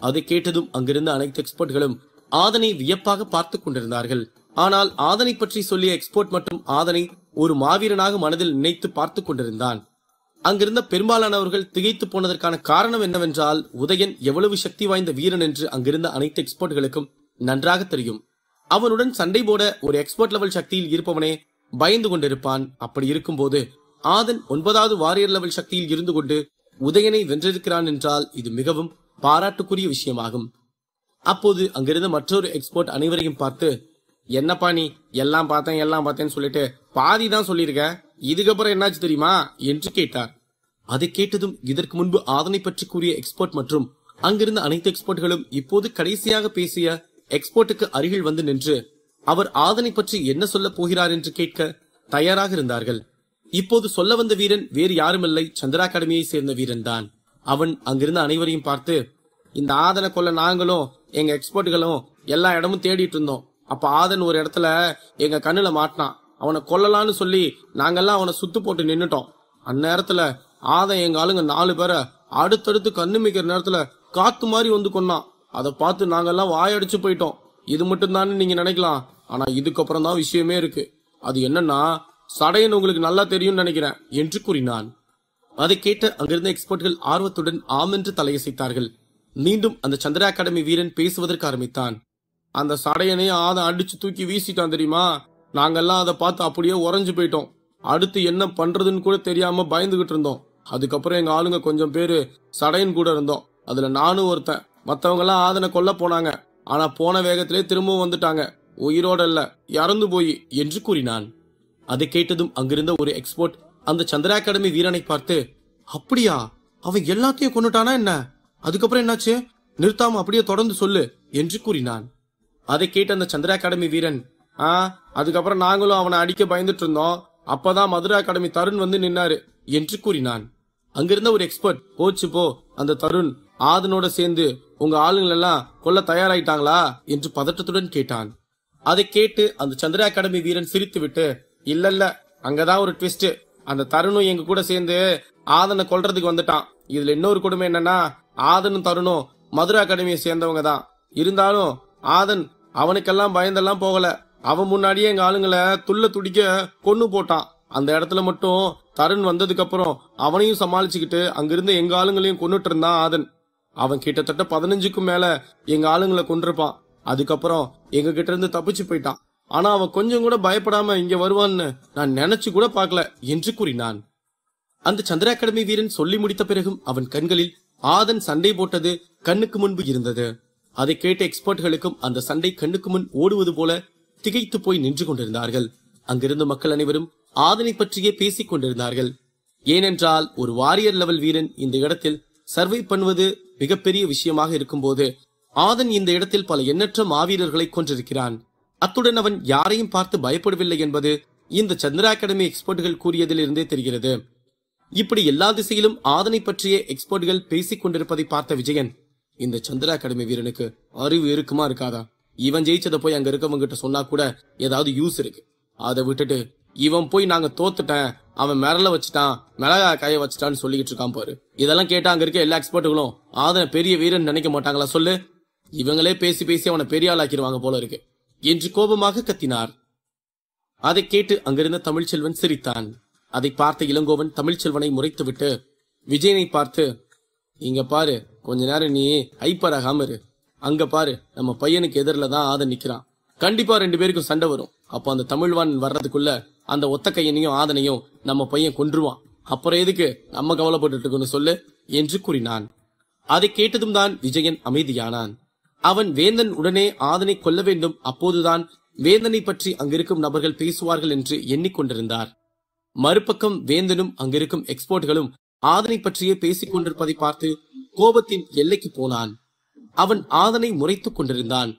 அதை கேட்டதும் அங்கிருந்த அனைத்து எக்ஸ்பர்ட்களும் ஆதனை வியப்பாக பார்த்து கொண்டிருந்தார்கள். ஆனால் ஆதனை பற்றி சொல்லிய எக்ஸ்பர்ட் மற்றும் ஆதனை ஒரு மாவீரனாக மனதில் நினைத்து பார்த்து கொண்டிருந்தான். அங்கிருந்த பெரும்பாலானவர்கள் திகைத்து போனதற்கான காரணம் என்னவென்றால், உதயன் எவ்வளவு சக்தி வாய்ந்த வீரன் என்று அங்கிருந்த அனைத்து எக்ஸ்பர்ட்களுக்கும் நன்றாக தெரியும். அவனுடன் சண்டை போட ஒரு எக்ஸ்பர்ட் லெவல் சக்தியில் இருப்பவனே பயந்து கொண்டிருப்பான். அப்படி இருக்கும்போது ஆதன் 9வது வாரியர் லெவல் சக்தியில் இருந்து கொண்டு உதயனை வென்றிருக்கிறான் என்றால் இது மிகவும் பாராட்டுக்குரிய விஷயமாகும். அப்போது அங்கிருந்த மற்றொரு எக்ஸ்பர்ட் அனைவரையும் பார்த்து, என்னப்பா நீ எல்லாம் பார்த்தேன்னு சொல்லிட்டு பாதி தான் சொல்லியிருக்க, இதுக்கப்புறம் என்னாச்சு தெரியுமா என்று கேட்டார். அதை கேட்டதும் இதற்கு முன்பு ஆதனை பற்றி கூறிய எக்ஸ்பர்ட் மற்றும் அங்கிருந்த அனைத்து எக்ஸ்பர்ட்களும் இப்போது கடைசியாக பேசிய எக்ஸ்பர்ட்டுக்கு அருகில் வந்து நின்று அவர் ஆதனை பற்றி என்ன சொல்ல போகிறார் என்று கேட்க தயாராக இருந்தார்கள். இப்போது சொல்ல வந்த வீரன் வேறு யாருமில்லை, சந்திரா அகாடமியை சேர்ந்த வீரன் தான். அவன் அங்கிருந்த அனைவரையும் பார்த்து, இந்த ஆதனை கொல்ல நாங்களும் எங்க எக்ஸ்பர்ட்களும் எல்லா இடமும் தேடிட்டு இருந்தோம். அப்ப ஆதன் ஒரு இடத்துல எங்க கண்ணுல மாட்டினான். அவனை கொல்லலான்னு சொல்லி நாங்கெல்லாம் அவனை சுத்து போட்டு நின்னுட்டோம். அந்நேரத்துல ஆதன் எங்க ஆளுங்க 4 பேரை அடுத்தடுத்து கண்ணு மிக்கிற நேரத்துல காத்து மாதிரி வந்து கொன்னான். அதை பார்த்து நாங்கெல்லாம் வாயடிச்சு போயிட்டோம். இது மட்டும் தான் நீங்க நினைக்கலாம், ஆனா இதுக்கப்புறம் தான் விஷயமே இருக்கு. அது என்னன்னா, சடையன் உங்களுக்கு நல்லா தெரியும் நினைக்கிறேன் என்று கூறினான். அதை கேட்ட அங்கிருந்த எக்ஸ்பர்ட்கள் ஆர்வத்துடன் ஆம் என்று தலையசைத்தார்கள். மீண்டும் அந்த சந்திரா அகாடமி வீரன் பேசுவதற்கு ஆரம்பித்தான். அந்த சடையனையும் ஆதன் அடிச்சு தூக்கி வீசிட்டான் தெரியுமா, நாங்கெல்லாம் அதை பார்த்து அப்படியே உறைஞ்சு போயிட்டோம். அடுத்து என்ன பண்றதுன்னு கூட தெரியாம பயந்துகிட்டு இருந்தோம். அதுக்கப்புறம் எங்க ஆளுங்க கொஞ்சம் பேரு சடையன் கூட இருந்தோம், அதுல நானும் ஒருத்தன். மத்தவங்க எல்லாம் ஆதனை கொல்ல போனாங்க, ஆனா போன வேகத்திலே திரும்பவும் வந்துட்டாங்க, உயிரோட இல்ல, இறந்து போய் என்று கூறினான். அதை கேட்டதும் அங்கிருந்த ஒரு எக்ஸ்பர்ட் அந்த சந்திரா அகாடமி வீரனை பார்த்து, அப்படியா, அவன் எல்லாத்தையும் கொண்டுட்டானா என்ன? அதுக்கப்புறம் என்னாச்சு? நிறுத்தாம அப்படியே தொடர்ந்து சொல்லு என்று கூறினான். அதை கேட்ட அந்த சந்திரா அகாடமி வீரன், அதுக்கப்புறம் நாங்களும் அவனை அடிக்க பயந்துட்டு இருந்தோம். அப்பதான் மதுரா அகாடமி தருண் வந்து நின்னாரு என்று கூறினான். அங்கிருந்த ஒரு எக்ஸ்பர்ட், போச்சு போ, அந்த தருண் ஆதனோட சேர்ந்து உங்க ஆளுங்கள் எல்லாம் கொல்ல தயாராயிட்டாங்களா என்று பதட்டத்துடன் கேட்டான். அதை கேட்டு அந்த சந்திரா அகாடமி வீரன் சிரித்து விட்டு, இல்ல அங்கதான் ஒரு ட்விஸ்ட், அந்த தருணும் எங்க கூட சேர்ந்து ஆதனை கொல்றதுக்கு வந்துட்டான். இதுல இன்னொரு கொடுமை என்னன்னா, ஆதனும் தருணும் மதுரா அகாடமியை சேர்ந்தவங்க தான். இருந்தாலும் ஆதன் அவனுக்கெல்லாம் பயந்தெல்லாம் போகல, அவன் முன்னாடியே எங்க ஆளுங்களை துள்ள துடிக்க கொன்னு போட்டான். அந்த இடத்துல மட்டும் தருண் வந்ததுக்கு அப்புறம் அவனையும் சமாளிச்சுக்கிட்டு அங்கிருந்து எங்க ஆளுங்களையும் கொன்னுட்டு இருந்தான் ஆதன். அவன் கிட்டத்தட்ட 15க்கும் மேல எங்க ஆளுங்களை கொண்டிருப்பான். அதுக்கப்புறம் எங்க கிட்ட இருந்து தப்பிச்சு போயிட்டான். ஆனா அவன் கொஞ்சம் கூட பயப்படாம இங்க வருவான்னு நான் நினைச்சு கூட பார்க்கல என்று கூறினான். அந்த சந்திரா அகாடமி வீரன் சொல்லி முடித்த பிறகும் அவன் கண்களில் ஆதன் சண்டை போட்டது கண்ணுக்கு முன்பு இருந்தது. அதை கேட்ட எக்ஸ்பர்ட்களுக்கும் அந்த சண்டை கண்ணுக்கு முன் ஓடுவது போல திகைத்து போய் நின்று கொண்டிருந்தார்கள். அங்கிருந்த மக்கள் அனைவரும் ஆதனை பற்றியே பேசிக் கொண்டிருந்தார்கள். ஏனென்றால் ஒரு வாரியர் லெவல் வீரன் இந்த இடத்தில் சர்வை பண்ணுவது மிகப்பெரிய விஷயமாக இருக்கும்போது ஆதன் இந்த இடத்தில் பல எண்ணற்ற மாவீரர்களை கொண்டிருக்கிறான். அத்துடன் அவன் யாரையும் பார்த்து பயப்படவில்லை என்பது இந்த சந்திரா அகாடமி எக்ஸ்பர்ட்கள் கூறியதில் இருந்தே தெரிகிறது. இப்படி எல்லா திசையிலும் ஆதனை பற்றிய எக்ஸ்பர்ட்கள் பேசிக் கொண்டிருப்பதை பார்த்த விஜயன், இந்த சந்திரா அகாடமி வீரனுக்கு அறிவு இருக்குமா இருக்காதா? இவன் ஜெயிச்சதை போய் அங்க இருக்கவங்க கிட்ட சொன்னா கூட ஏதாவது யூஸ் இருக்கு. அதை விட்டுட்டு இவன் போய் நாங்க தோத்துட்டேன், அவன் மிரள வச்சுட்டான், மிளகா காய வச்சுட்டான்னு சொல்லிக்கிட்டு இருக்கான் பாரு. இதெல்லாம் கேட்டா அங்க இருக்க எல்லா எக்ஸ்பர்ட்டுகளும் ஆதன பெரிய வீரன் நினைக்க மாட்டாங்களா சொல்லு இவங்களே பேசி பேசி அவனை பெரிய ஆளாக்கிடுவாங்க போல இருக்கு என்று கோபமாக கத்தினார். அதை கேட்டு அங்கிருந்த தமிழ்ச்செல்வன் சிரித்தான். அதை பார்த்த இளங்கோவன் தமிழ்ச்செல்வனை முறைத்துவிட்டு விஜயனை பார்த்து, இங்க பாரு, கொஞ்ச நேரம் நீ ஹைப்பர் ஆகாம இரு. அங்க பாரு, நம்ம பையனுக்கு எதிரில தான் ஆதன் நிக்கிறான். கண்டிப்பா 2 பேருக்கும் சண்டை வரும். அப்போ அந்த தமிழ்வான் வர்றதுக்குள்ள அந்த ஒத்த கையனையும் ஆதனையும் நம்ம பையன் கொன்றுவான். அப்புறம் எதுக்கு நம்ம கவலைப்பட்டு இருக்கணும் சொல்லு என்று கூறினான். அதை கேட்டதும் தான் விஜயன் அமைதியானான். அவன் வேந்தன் உடனே ஆதனை கொல்ல வேண்டும், அப்போதுதான் வேந்தனை பற்றி அங்கிருக்கும் நபர்கள் பேசுவார்கள் என்று எண்ணிக்கொண்டிருந்தார். மறுபக்கம் வேந்தனும் அங்கிருக்கும் எக்ஸ்போர்ட்களும் ஆதனை பற்றியே பேசிக் கொண்டிருப்பதை பார்த்து கோபத்தின் எல்லைக்கு போனான். அவன் ஆதனை முறைத்துக் கொண்டிருந்தான்.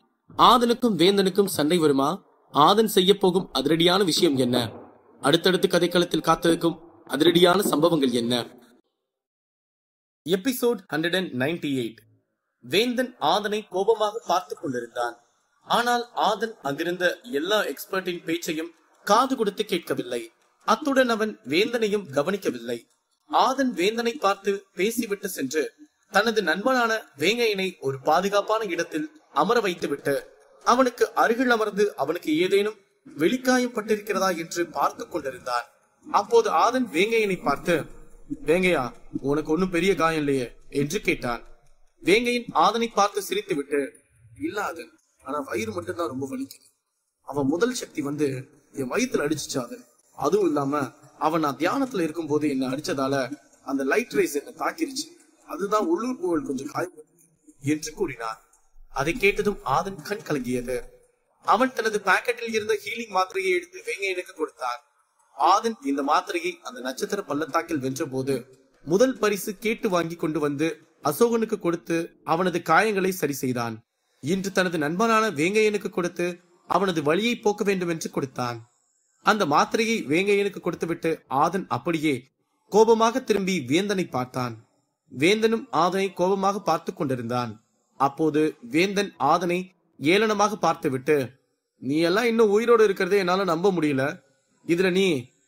ஆதனுக்கும் வேந்தனுக்கும் சண்டை வருமா? ஆதன் செய்ய போகும் அதிரடியான விஷயம் என்ன? அடுத்தடுத்து கதைக்களத்தில் காத்திருக்கும் அதிரடியான சம்பவங்கள் என்ன? எபிசோட் 198. வேந்தன் ஆதனை கோபமாக பார்த்துக் கொண்டிருந்தான். ஆனால் ஆதன் அங்கிருந்த எல்லா எக்ஸ்பர்ட்டின் பேச்சையும் காது கொடுத்து கேட்கவில்லை. அத்துடன் அவன் வேந்தனையும் கவனிக்கவில்லை. ஆதன் வேந்தனை பார்த்து பேசிவிட்டு சென்று தனது நண்பனான வேங்கையனை ஒரு பாதுகாப்பான இடத்தில் அமர வைத்துவிட்டு அவனுக்கு அருகில் அமர்ந்து அவனுக்கு ஏதேனும் வெளிக்காயப்பட்டிருக்கிறதா என்று பார்த்து கொண்டிருந்தான். அப்போது ஆதன் வேங்கையனை பார்த்து, வேங்கையா, உனக்கு ஒன்னும் பெரிய காயம் இல்லையே என்று கேட்டான். வேங்கையன் ஆதனை பார்த்து சிரித்து விட்டு, இல்ல ஆதன், ஆனா வயிறு மட்டும்தான் ரொம்ப வலிக்குது. அவன் முதல் சக்தி வந்து என் வயிற்றுல அடிச்சுச்சு ஆதன். அதுவும் இல்லாம அவன் நான் தியானத்துல இருக்கும் போது என்ன அடிச்சதால அந்த லைட் ரேஸ் என்ன தாக்கிருச்சு. அதுதான் உள்ளூர் புகழ் கொஞ்சம் காயப்பட்டது என்று கூறினான். அதை கேட்டதும் ஆதன் கண் கலங்கியது. அவன் தனது பாக்கெட்டில் இருந்த ஹீலிங் மாத்திரையை எடுத்து வேங்கையனுக்கு கொடுத்தான். ஆதன் இந்த மாத்திரையை அந்த நட்சத்திர பள்ளத்தாக்கில் வென்ற போது முதல் பரிசு கேட்டு வாங்கி கொண்டு வந்து அசோகனுக்கு கொடுத்து அவனது காயங்களை சரி செய்தான். இன்று தனது நண்பனான வேங்கையனுக்கு கொடுத்து அவனது வலியை போக்க வேண்டும் என்று கொடுத்தான். அந்த மாத்திரையை வேங்கையனுக்கு கொடுத்துவிட்டு ஆதன் அப்படியே கோபமாக திரும்பி வேந்தனை பார்த்தான். வேந்தனும் ஆதனை கோபமாக பார்த்து கொண்டிருந்தான். அப்போது வேந்தன் ஆதனை ஏளனமாக பார்த்துவிட்டு, நீ எல்லாம் இன்னும் உயிரோடு இருக்கிறதே என்னால நம்ப முடியல. இதுல நீ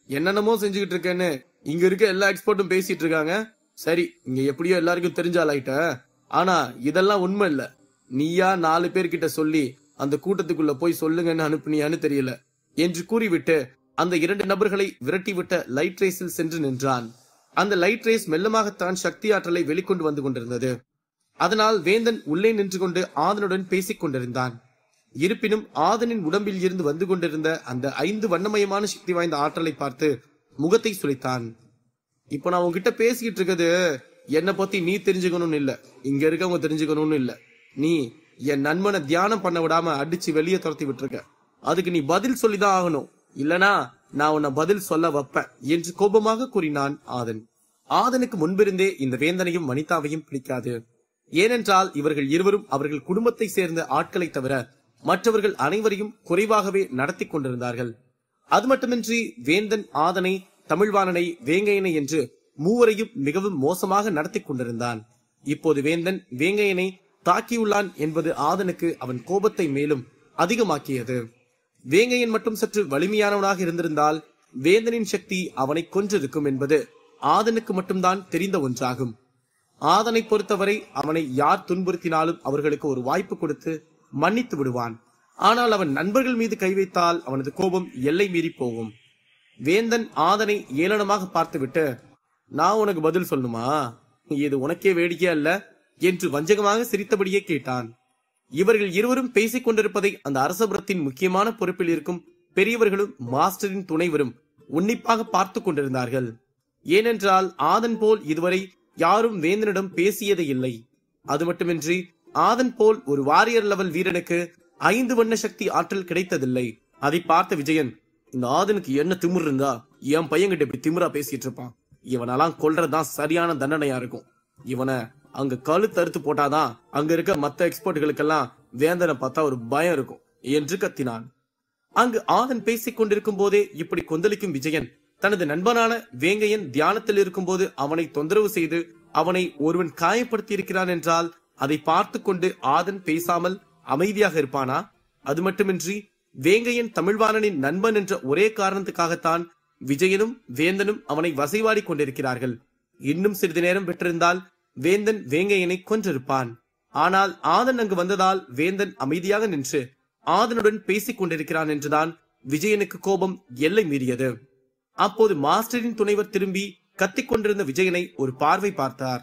என்னென்னமோ செஞ்சுக்கிட்டு இருக்கேன்னு இங்க இருக்க எல்லா எக்ஸ்பர்ட்டும் பேசிட்டு இருக்காங்க. சரி, இங்க எப்படியோ எல்லாருக்கும் தெரிஞ்சாலாயிட்ட. ஆனா இதெல்லாம் உண்மை இல்ல. நீயா 4 பேர்கிட்ட சொல்லி அந்த கூட்டத்துக்குள்ள போய் சொல்லுங்கன்னு அனுப்புனியான்னு தெரியல என்று கூறிவிட்டு அந்த 2 நபர்களை விரட்டிவிட்ட லைட் ரேஸில் சென்று நின்றான். அந்த லைட் ரேஸ் மெல்லமாகத்தான் சக்தி ஆற்றலை வெளிக்கொண்டு வந்து கொண்டிருந்தது. அதனால் வேந்தன் உள்ளே நின்று கொண்டு ஆதனுடன் பேசிக் கொண்டிருந்தான். இருப்பினும் ஆதனின் உடம்பில் இருந்து வந்து கொண்டிருந்த அந்த 5 வண்ணமயமான சக்தி வாய்ந்த ஆற்றலை பார்த்து முகத்தை சுளித்தான். இப்ப நான் உன்கிட்ட பேசிக்கிட்டு இருக்கிறது என்னை பத்தி நீ தெரிஞ்சுக்கணும்னு இல்ல, இங்க இருக்கவங்க தெரிஞ்சுக்கணும்னு இல்ல. நீ என் நண்பனை தியானம் பண்ண விடாம அடிச்சு வெளியே துரத்தி விட்டுருக்க. அதுக்கு நீ பதில் சொல்லிதான் ஆகணும், இல்லனா நான் உன்னை பதில் சொல்ல வைப்பேன் என்று கோபமாக கூறினான் ஆதன். ஆதனுக்கு முன்பிருந்தே இந்த வேந்தனையும் வனிதாவையும் பிடிக்காது. ஏனென்றால் இவர்கள் இருவரும் அவர்கள் குடும்பத்தை சேர்ந்த ஆட்களை தவிர மற்றவர்கள் அனைவரையும் குறைவாகவே நடத்தி கொண்டிருந்தார்கள். அது மட்டுமின்றி வேந்தன் ஆதனை, தமிழ்வாணனை, வேங்கையனை என்று மூவரையும் மிகவும் மோசமாக நடத்தி கொண்டிருந்தான். இப்போது வேந்தன் வேங்கையனை தாக்கியுள்ளான் என்பது ஆதனுக்கு அவன் கோபத்தை மேலும் அதிகமாக்கியது. வேங்கையன் மட்டும் சற்று வலிமையானவனாக இருந்திருந்தால் வேந்தனின் சக்தி அவனை கொன்றிருக்கும் என்பது ஆதனுக்கு மட்டும்தான் தெரிந்த ஒன்றாகும். ஆதனை பொறுத்தவரை அவனை யார் துன்புறுத்தினாலும் அவர்களுக்கு ஒரு வாய்ப்பு கொடுத்து மன்னித்து விடுவான். ஆனால் அவன் நண்பர்கள் மீது கை வைத்தால் அவனது கோபம் எல்லை மீறி போகும். வேந்தன் ஆதனை ஏளனமாக பார்த்துவிட்டு, நான் உனக்கு பதில் சொல்லணுமா? இது உனக்கே வேடிக்கையா அல்ல என்று வஞ்சகமாக சிரித்தபடியே கேட்டான். இவர்கள் இருவரும் பேசிக் கொண்டிருப்பதை அந்த அரசபுரத்தின் முக்கியமான பொறுப்பில் இருக்கும் பெரியவர்களும் மாஸ்டரின் துணைவரும் உன்னிப்பாக பார்த்து கொண்டிருந்தார்கள். ஏனென்றால் ஆதன் போல் இதுவரை யாரும் வேந்தனிடம் பேசியதே இல்லை. அது மட்டுமின்றி ஆதன் போல் ஒரு வாரியர் லெவல் வீரனுக்கு 5 வண்ண சக்தி ஆற்றல் கிடைத்ததில்லை. அதை பார்த்த விஜயன், இந்த ஆதனுக்கு என்ன திமிர் இருந்தா என் பையன்கிட்ட இப்படி திமிரா பேசிட்டு இருப்பான். இவனெல்லாம் கொல்றதுதான் சரியான தண்டனையா இருக்கும். இவனை அங்க கழுத்து அறுத்து போட்டாதான் அங்க இருக்க மத்த எக்ஸ்பர்ட்களுக்கெல்லாம் வேந்தனை பார்த்தா ஒரு பயம் இருக்கும் என்று கத்தினான். அங்கு ஆதன் பேசிக் கொண்டிருக்கும் போதே இப்படி கொந்தளிக்கும் விஜயன் தனது நண்பனான வேங்கையன் தியானத்தில் இருக்கும் போது அவனை தொந்தரவு செய்து அவனை ஒருவன் காயப்படுத்தி இருக்கிறான் என்றால் அதை பார்த்து கொண்டு ஆதன் பேசாமல் அமைதியாக இருப்பானா? அது மட்டுமின்றி வேங்கையன் தமிழ்வாணனின் நண்பன் என்ற ஒரே காரணத்துக்காகத்தான் விஜயனும் வேந்தனும் அவனை வசைவாடி கொண்டிருக்கிறார்கள். இன்னும் சிறிது நேரம் விட்டிருந்தால் வேந்தன் வேங்கையனை கொன்றிருப்பான். ஆனால் ஆதன் அங்கு வந்ததால் வேந்தன் அமைதியாக நின்று ஆதனுடன் பேசிக் கொண்டிருக்கிறான் என்றுதான் விஜயனுக்கு கோபம் எல்லை மீறியது. அப்போது மாஸ்டரின் துணைவர் திரும்பி கத்திக் கொண்டிருந்த விஜயனை ஒரு பார்வை பார்த்தார்.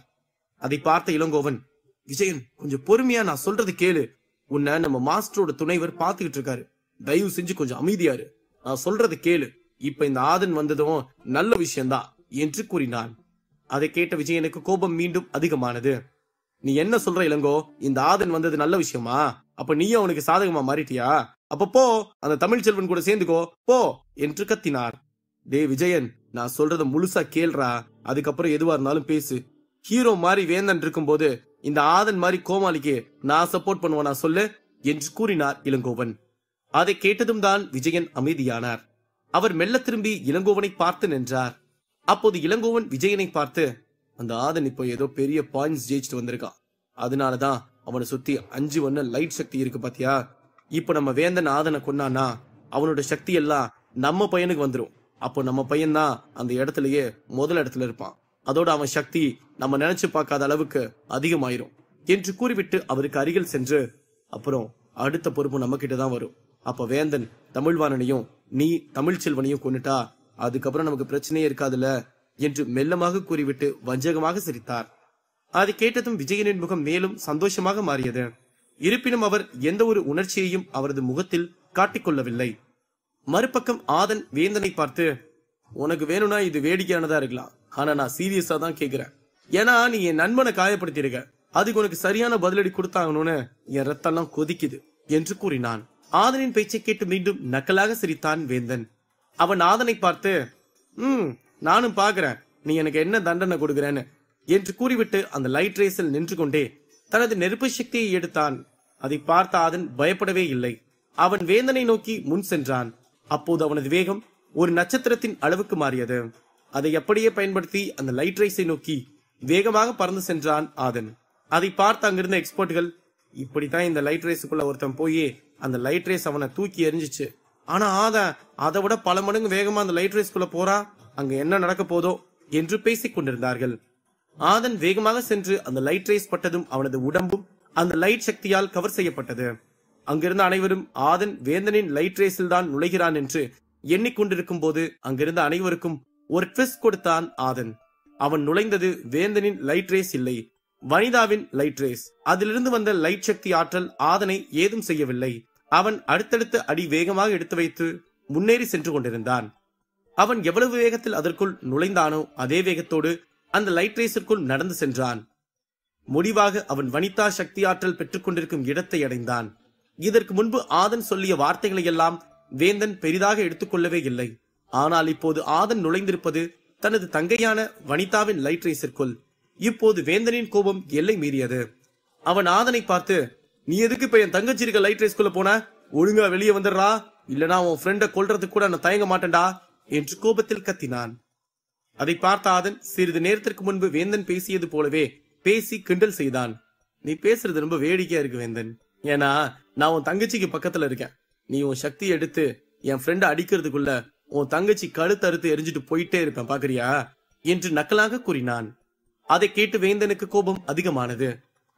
அதை பார்த்த இளங்கோவன், விஜயன் கொஞ்சம் பொறுமையா நான் சொல்றது கேளு. உன்னை நம்ம மாஸ்டரோட துணைவர் பாத்துக்கிட்டு இருக்காரு. தயவு செஞ்சு கொஞ்சம் அமைதியாரு. நான் சொல்றது கேளு. இப்ப இந்த ஆதன் வந்ததும் நல்ல விஷயம்தான் என்று கூறினான். அதை கேட்ட விஜயனுக்கு கோபம் மீண்டும் அதிகமானது. நீ என்ன சொல்ற இளங்கோ? இந்த ஆதன் வந்தது நல்ல விஷயமா? அப்ப நீயும் அவனுக்கு சாதகமா மாறிட்டியா? அப்ப போ, அந்த தமிழ் செல்வன் கூட சேர்ந்துக்கோ போ என்று கத்தினார். டே விஜயன், நான் சொல்றத முழுசா கேள்றா, அதுக்கப்புறம் எதுவா இருந்தாலும் பேசு. ஹீரோ மாதிரி வேந்தன் இருக்கும் போது இந்த ஆதன் மாதிரி கோமாளிக்கு நான் சப்போர்ட் பண்ணுவானா சொல்லு என்று கூறினார் இளங்கோவன். அதை கேட்டதும் தான் விஜயன் அமைதியானார். அவர் மெல்ல திரும்பி இளங்கோவனை பார்த்து நின்றார். அப்போது இளங்கோவன் விஜயனை பார்த்து, அந்த ஆதன் இப்போ ஏதோ பெரிய பாயிண்ட்ஸ் ஜெயிச்சுட்டு வந்திருக்கான். அதனாலதான் அவனை சுத்தி 5 வண்ண லைட் சக்தி இருக்கு பாத்தியா? இப்ப நம்ம வேந்தன் ஆதனை கொன்னானா அவனோட சக்தி எல்லாம் நம்ம பையனுக்கு வந்துரும். அப்போ நம்ம பையன் தான் அந்த இடத்துலயே முதல் இடத்துல இருப்பான். அதோட அவன் சக்தி நம்ம நினைச்சு பார்க்காத அளவுக்கு அதிகமாயிரும் என்று கூறிவிட்டு அவருக்கு அருகில் சென்று, அப்புறம் அடுத்த பொறுப்பு நம்ம கிட்டதான் வரும். அப்ப வேந்தன் தமிழ்வாணனையும் நீ தமிழ் செல்வனையும் கொன்னுட்டா அதுக்கப்புறம் நமக்கு பிரச்சனையே இருக்காதுல்ல என்று மெல்லமாக கூறிவிட்டு வஞ்சகமாக சிரித்தார். அதை கேட்டதும் விஜயனின் முகம் மேலும் சந்தோஷமாக மாறியது. இருப்பினும் அவர் எந்த ஒரு உணர்ச்சியையும் அவரது முகத்தில் காட்டிக்கொள்ளவில்லை. மறுபக்கம் ஆதன் வேந்தனை பார்த்து, உனக்கு வேணும்னா இது வேடிக்கையானதா இருக்கலாம், ஆனா நான் சீரியஸா தான் கேக்குறேன். ஏன்னா நீ என் நண்பனை காயப்படுத்திருக்க, அதுக்கு உனக்கு சரியான பதிலடி கொடுத்தாங்கன்னு என் ரத்தெல்லாம் கொதிக்குது என்று கூறினான். ஆதனின் பேச்சை கேட்டு மீண்டும் நக்கலாக சிரித்தான் வேந்தன். அவன் ஆதனை பார்த்து, நானும் பாக்குறேன் நீ எனக்கு என்ன தண்டனை கொடுக்கிறேன்னு என்று கூறிவிட்டு அந்த லைட் ரேஸில் நின்று கொண்டே தனது நெருப்பு சக்தியை எடுத்தான். அதை பார்த்த ஆதன் பயப்படவே இல்லை. அவன் வேந்தனை நோக்கி முன் சென்றான். அப்போது அவனது வேகம் ஒரு நட்சத்திரத்தின் அளவுக்கு மாறியது. அதை அப்படியே பயன்படுத்தி அந்த லைட் ரேஸை நோக்கி வேகமாக பறந்து சென்றான் ஆதன். அதை பார்த்து அங்கிருந்த எக்ஸ்பர்ட்கள், இப்படித்தான் இந்த லைட் ரேஸுக்குள்ள ஒருத்தன் போய் அந்த லைட் ரேஸ் அவனை தூக்கி எரிஞ்சிச்சு. ஆனா ஆதன் அதை விட பல மடங்கு வேகமா அந்த லைட் ரேஸ்குள்ள போறா, அங்க என்ன நடக்க போதோ என்று பேசிக் கொண்டிருந்தார்கள். ஆதன் வேகமாக சென்று அந்த லைட் ரேஸ் பட்டதும் அவனது உடம்பும் அந்த லைட் சக்தியால் கவர் செய்யப்பட்டது. அங்கிருந்த அனைவரும் ஆதன் வேந்தனின் லைட் ரேஸில் தான் நுழைகிறான் என்று எண்ணிக்கொண்டிருக்கும் போது அங்கிருந்த அனைவருக்கும் ஒரு ட்விஸ்ட் கொடுத்தான் ஆதன். அவன் நுழைந்தது வேந்தனின் லைட் ரேஸ் இல்லை, வனிதாவின் லைட் ரேஸ். அதிலிருந்து வந்த லைட் சக்தி ஆற்றல் ஆதனை ஏதும் செய்யவில்லை. அவன் அடுத்தடுத்த அடி வேகமாக எடுத்து வைத்து முன்னேறி சென்று கொண்டிருந்தான். அவன் எவ்வளவு வேகத்தில் அதற்குள் நுழைந்தானோ அதே வேகத்தோடு அந்த லைட் ரேஸிற்குள் நடந்து சென்றான். முடிவாக அவன் வனிதா சக்தி ஆற்றல் பெற்றுக் கொண்டிருக்கும் இடத்தை அடைந்தான். இதற்கு முன்பு ஆதன் சொல்லிய வார்த்தைகளை எல்லாம் வேந்தன் பெரிதாக எடுத்துக்கொள்ளவே இல்லை. ஆனால் இப்போது ஆதன் நுழைந்திருப்பது தனது தங்கையான வனிதாவின் லைட் ரேஸிற்குள். இப்போது வேந்தனின் கோபம் எல்லை மீறியது. அவன் ஆதனை பார்த்து, நீ எதுக்கு இப்ப என் தங்கச்சி இருக்க லைட் ரேஸ்குள்ள போன? ஒழுங்கா வெளியே வந்துடுறா, இல்லனா உன் ஃப்ரெண்ட கொல்றதுக்கு கூட நான் தயங்க மாட்டேன்டா என்று கோபத்தில் கத்தினான். அதை பார்த்த ஆதன் சிறிது நேரத்திற்கு முன்பு வேந்தன் பேசியது போலவே பேசி கிண்டல் செய்தான். நீ பேசுறது ரொம்ப வேடிக்கையா இருக்கு வேந்தன். ஏன்னா நான் உன் தங்கச்சிக்கு பக்கத்துல இருக்கேன். நீ உன் சக்தியை எடுத்து என் ஃப்ரெண்ட அடிக்கிறதுக்குள்ள உன் தங்கச்சி கழுத்தறுத்து எரிஞ்சிட்டு போயிட்டே இருப்பேன் பாக்குறியா என்று நக்கலாக கூறினான். அதை கேட்டு வேந்தனுக்கு கோபம் அதிகமானது.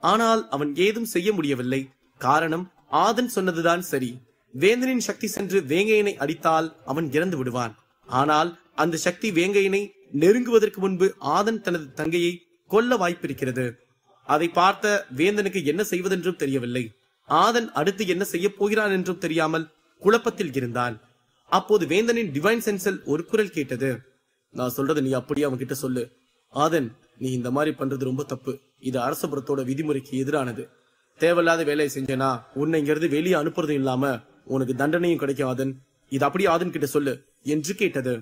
ஆனால் அவன் ஏதும் செய்ய முடியவில்லை. காரணம், ஆதன் சொன்னதுதான் சரி. வேந்தனின் சக்தி சென்று வேங்கையனை அடித்தால் அவன் இறந்து விடுவான். ஆனால் அந்த சக்தி வேங்கையனை நெருங்குவதற்கு முன்பு ஆதன் தனது தங்கையை கொல்ல வாய்ப்பிருக்கிறது. அதை பார்த்த வேந்தனுக்கு என்ன செய்வதென்றும் தெரியவில்லை. ஆதன் அடுத்து என்ன செய்ய போகிறான் என்றும் தெரியாமல் குழப்பத்தில் இருந்தான். அப்போது வேந்தனின் டிவைன் சென்ஸில் ஒரு குரல் கேட்டது. நான் சொல்றது நீ அப்படியே அவன் கிட்ட சொல்லு. ஆதன், நீ இந்த மாதிரி பண்றது ரொம்ப தப்பு. இது அரசபுரத்தோட விதிமுறைக்கு எதிரானது. தேவையில்லாத வேலையை செஞ்சேனா உன்னை இங்கிருந்து வெளியே அனுப்புறதும் இல்லாம உனக்கு தண்டனையும் கிடைக்கும். ஆதன், இது அப்படியே ஆதன் கிட்ட சொல்லு என்று கேட்டது.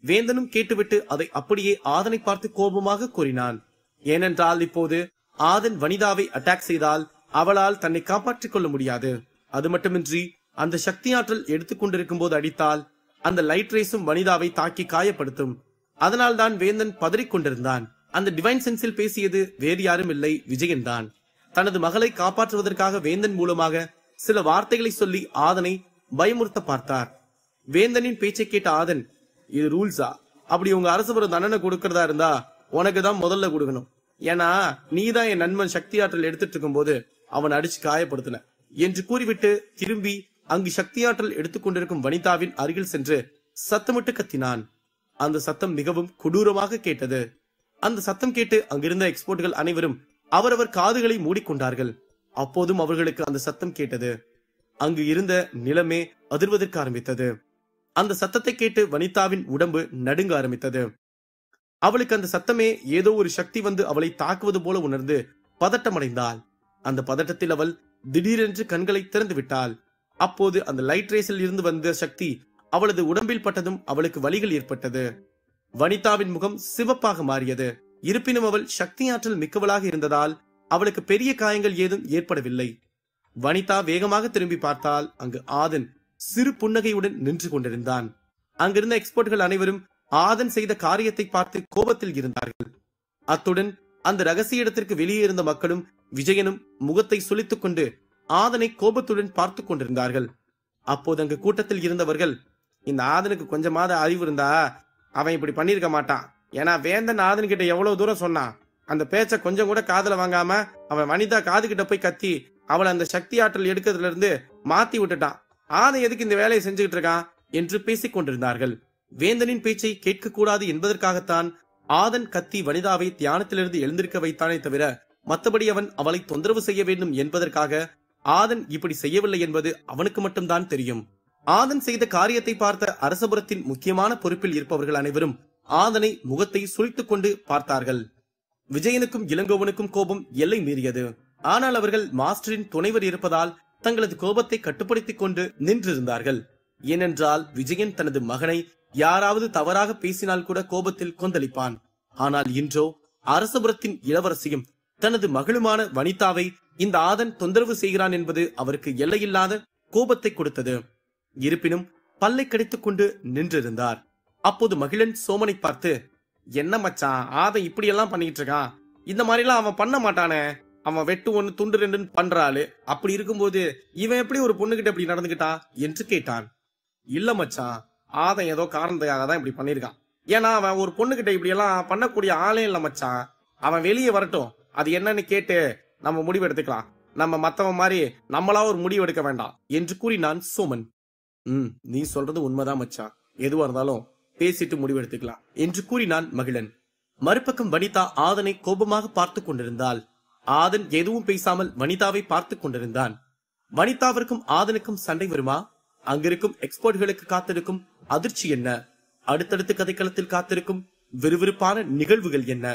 வேந்தனும் கேட்டுவிட்டு அதை அப்படியே ஆதனை பார்த்து கோபமாக கூறினான். ஏனென்றால் இப்போது ஆதன் வனிதாவை அட்டாக் செய்தால் அவளால் தன்னை காப்பாற்றிக் கொள்ள முடியாது. அது மட்டுமின்றி அந்த சக்தி ஆற்றல் எடுத்துக்கொண்டிருக்கும் போது அடித்தால் அந்த லைட் ரேஸும் வனிதாவை தாக்கி காயப்படுத்தும். அதனால் தான் வேந்தன் பதறிக்கொண்டிருந்தான். அந்த டிவைன் சென்ஸில் பேசியது வேறு யாரும் இல்லை, விஜயன் தான். தனது மகளை காப்பாற்றுவதற்காக வேந்தன் மூலமாக சில வார்த்தைகளை சொல்லி ஆதனை பயமுறுத்த பார்த்தார். வேந்தனின் பேச்சை கேட்ட ஆதன், இது ரூல்ஸா? அப்படி உங்க அரசபுரம் தண்டனை கொடுக்கறதா இருந்தா உனக்கு தான் முதல்ல கொடுக்கணும். ஏன்னா நீதான் என் நண்பன் சக்தி ஆற்றல் எடுத்துட்டு இருக்கும் போது அவன் அடிச்சு காயப்படுத்தின என்று கூறிவிட்டு திரும்பி அங்கு சக்தி ஆற்றல் எடுத்துக்கொண்டிருக்கும் வனிதாவின் அருகில் சென்று சத்தமிட்டு கத்தினான். அந்த சத்தம் மிகவும் கொடூரமாக கேட்டது. அந்த சத்தம் கேட்டு அங்கிருந்த எக்ஸ்போர்ட்கள் அனைவரும் அவரவர் காதுகளை மூடிக்கொண்டார்கள். அப்போதும் அவர்களுக்கு அந்த சத்தம் கேட்டது. அங்கு இருந்த நிலமே அதிர்வதற்கு ஆரம்பித்தது. அந்த சத்தத்தை கேட்டு வனிதாவின் உடம்பு நடுங்க ஆரம்பித்தது. அவளுக்கு அந்த சத்தமே ஏதோ ஒரு சக்தி வந்து அவளை தாக்குவது போல உணர்ந்து பதட்டமடைந்தாள். அந்த பதட்டத்தில் அவள் திடீரென்று கண்களை திறந்து விட்டாள். அப்போது அந்த லைட் ரேஸில் இருந்து வந்த சக்தி அவளது உடம்பில் பட்டதும் அவளுக்கு வலிகள் ஏற்பட்டது. வனிதாவின் முகம் சிவப்பாக மாறியது. இருப்பினும் அவள் சக்தி ஆற்றல் மிக்கவளாக இருந்ததால் அவளுக்கு பெரிய காயங்கள் ஏதும் ஏற்படவில்லை. வனிதா வேகமாக திரும்பி பார்த்தால் அங்கு ஆதன் சிறு புன்னகையுடன் நின்று கொண்டிருந்தான். அங்கிருந்த எக்ஸ்பர்ட்கள் அனைவரும் ஆதன் செய்த காரியத்தை பார்த்து கோபத்தில் இருந்தார்கள். அத்துடன் அந்த ரகசிய இடத்திற்கு வெளியே இருந்த மக்களும் விஜயனும் முகத்தை சுளித்துக் கொண்டு ஆதனை கோபத்துடன் பார்த்து கொண்டிருந்தார்கள். அப்போது அங்கு கூட்டத்தில் இருந்தவர்கள், இந்த ஆதனுக்கு கொஞ்சமாவது அறிவு இருந்தா அவன் இப்படி பண்ணிருக்க மாட்டான். ஏன்னா வேந்தன் ஆதன் கிட்ட எவ்வளவு தூரம் சொன்னான். அந்த பேச்ச கொஞ்சம் கூட காதுல வாங்காம அவன் வனிதா காது கிட்ட போய் கத்தி அவளை அந்த சக்தி ஆற்றல் எடுக்கிறதுல இருந்து மாத்தி விட்டுட்டான். ஆதன் எதுக்கு இந்த வேலையை செஞ்சுக்கிட்டு இருக்கான் என்று பேசிக் கொண்டிருந்தார்கள். வேந்தனின் பேச்சை கேட்கக்கூடாது என்பதற்காகத்தான் ஆதன் கத்தி வனிதாவை தியானத்திலிருந்து எழுந்திருக்க வைத்தானே தவிர மற்றபடி அவன் அவளை தொந்தரவு செய்ய வேண்டும் என்பதற்காக ஆதன் இப்படி செய்யவில்லை என்பது அவனுக்கு மட்டும்தான் தெரியும். ஆதன் செய்த காரியத்தை பார்த்த அரசபுரத்தின் முக்கியமான பொறுப்பில் இருப்பவர்கள் அனைவரும் ஆதனை முகத்தை சுழித்துக் கொண்டு பார்த்தார்கள். விஜயனுக்கும் இளங்கோவனுக்கும் கோபம் எல்லை மீறியது. ஆனால் அவர்கள் மாஸ்டரின் துணைவர் இருப்பதால் தங்களது கோபத்தை கட்டுப்படுத்திக் கொண்டு நின்றிருந்தார்கள். ஏனென்றால் விஜயன் தனது மகனை யாராவது தவறாக பேசினால் கூட கோபத்தில் கொந்தளிப்பான். ஆனால் இன்றோ அரசபுரத்தின் இளவரசியும் தனது மகளுமான வனிதாவை இந்த ஆதன் தொந்தரவு செய்கிறான் என்பது அவருக்கு எல்லையில்லாத கோபத்தை கொடுத்தது. இருப்பினும் பல்லை கடித்துக் கொண்டு நின்றிருந்தார். அப்போது மகிழன் சோமனை பார்த்து, என்ன மச்சான், ஆதன் இப்படி எல்லாம் பண்ணிட்டு இருக்கான். இந்த மாதிரி எல்லாம் அவன் பண்ண மாட்டானே. அவன் வெட்டு ஒண்ணு துண்டு ரெண்டுன்னு பண்றாளு. அப்படி இருக்கும்போது இவன் எப்படி ஒரு பொண்ணுகிட்ட இப்படி நடந்துகிட்டா என்று கேட்டான். இல்ல மச்சான், ஆதன் ஏதோ காரணத்துக்காக தான் இப்படி பண்ணிருக்கான். ஏன்னா அவன் ஒரு பொண்ணுகிட்ட இப்படி எல்லாம் பண்ணக்கூடிய ஆளே இல்ல மச்சான். அவன் வெளியே வரட்டும், அது என்னன்னு கேட்டு நம்ம முடிவு எடுத்துக்கலாம். நம்ம மத்தவன் மாதிரி நம்மளா ஒரு முடிவு எடுக்க வேண்டாம் என்று கூறினான் சோமன். நீ சொல்றது உண்மைதான் மச்சான், எதுவா இருந்தாலும் பேசிட்டு முடிவு எடுத்துக்கலாம் என்று கூறினான் மகிழன். மறுபக்கம் வனிதா ஆதனை கோபமாக பார்த்து கொண்டிருந்தாள். ஆதன் எதுவும் பேசாமல் வனிதாவை பார்த்து கொண்டிருந்தான். வனிதாவிற்கும் ஆதனுக்கும் சண்டை வருமா? அங்கிருக்கும் எக்ஸ்பர்ட்களுக்கு காத்திருக்கும் அதிர்ச்சி என்ன? அடுத்தடுத்து கதைக்களத்தில் காத்திருக்கும் விறுவிறுப்பான நிகழ்வுகள் என்ன?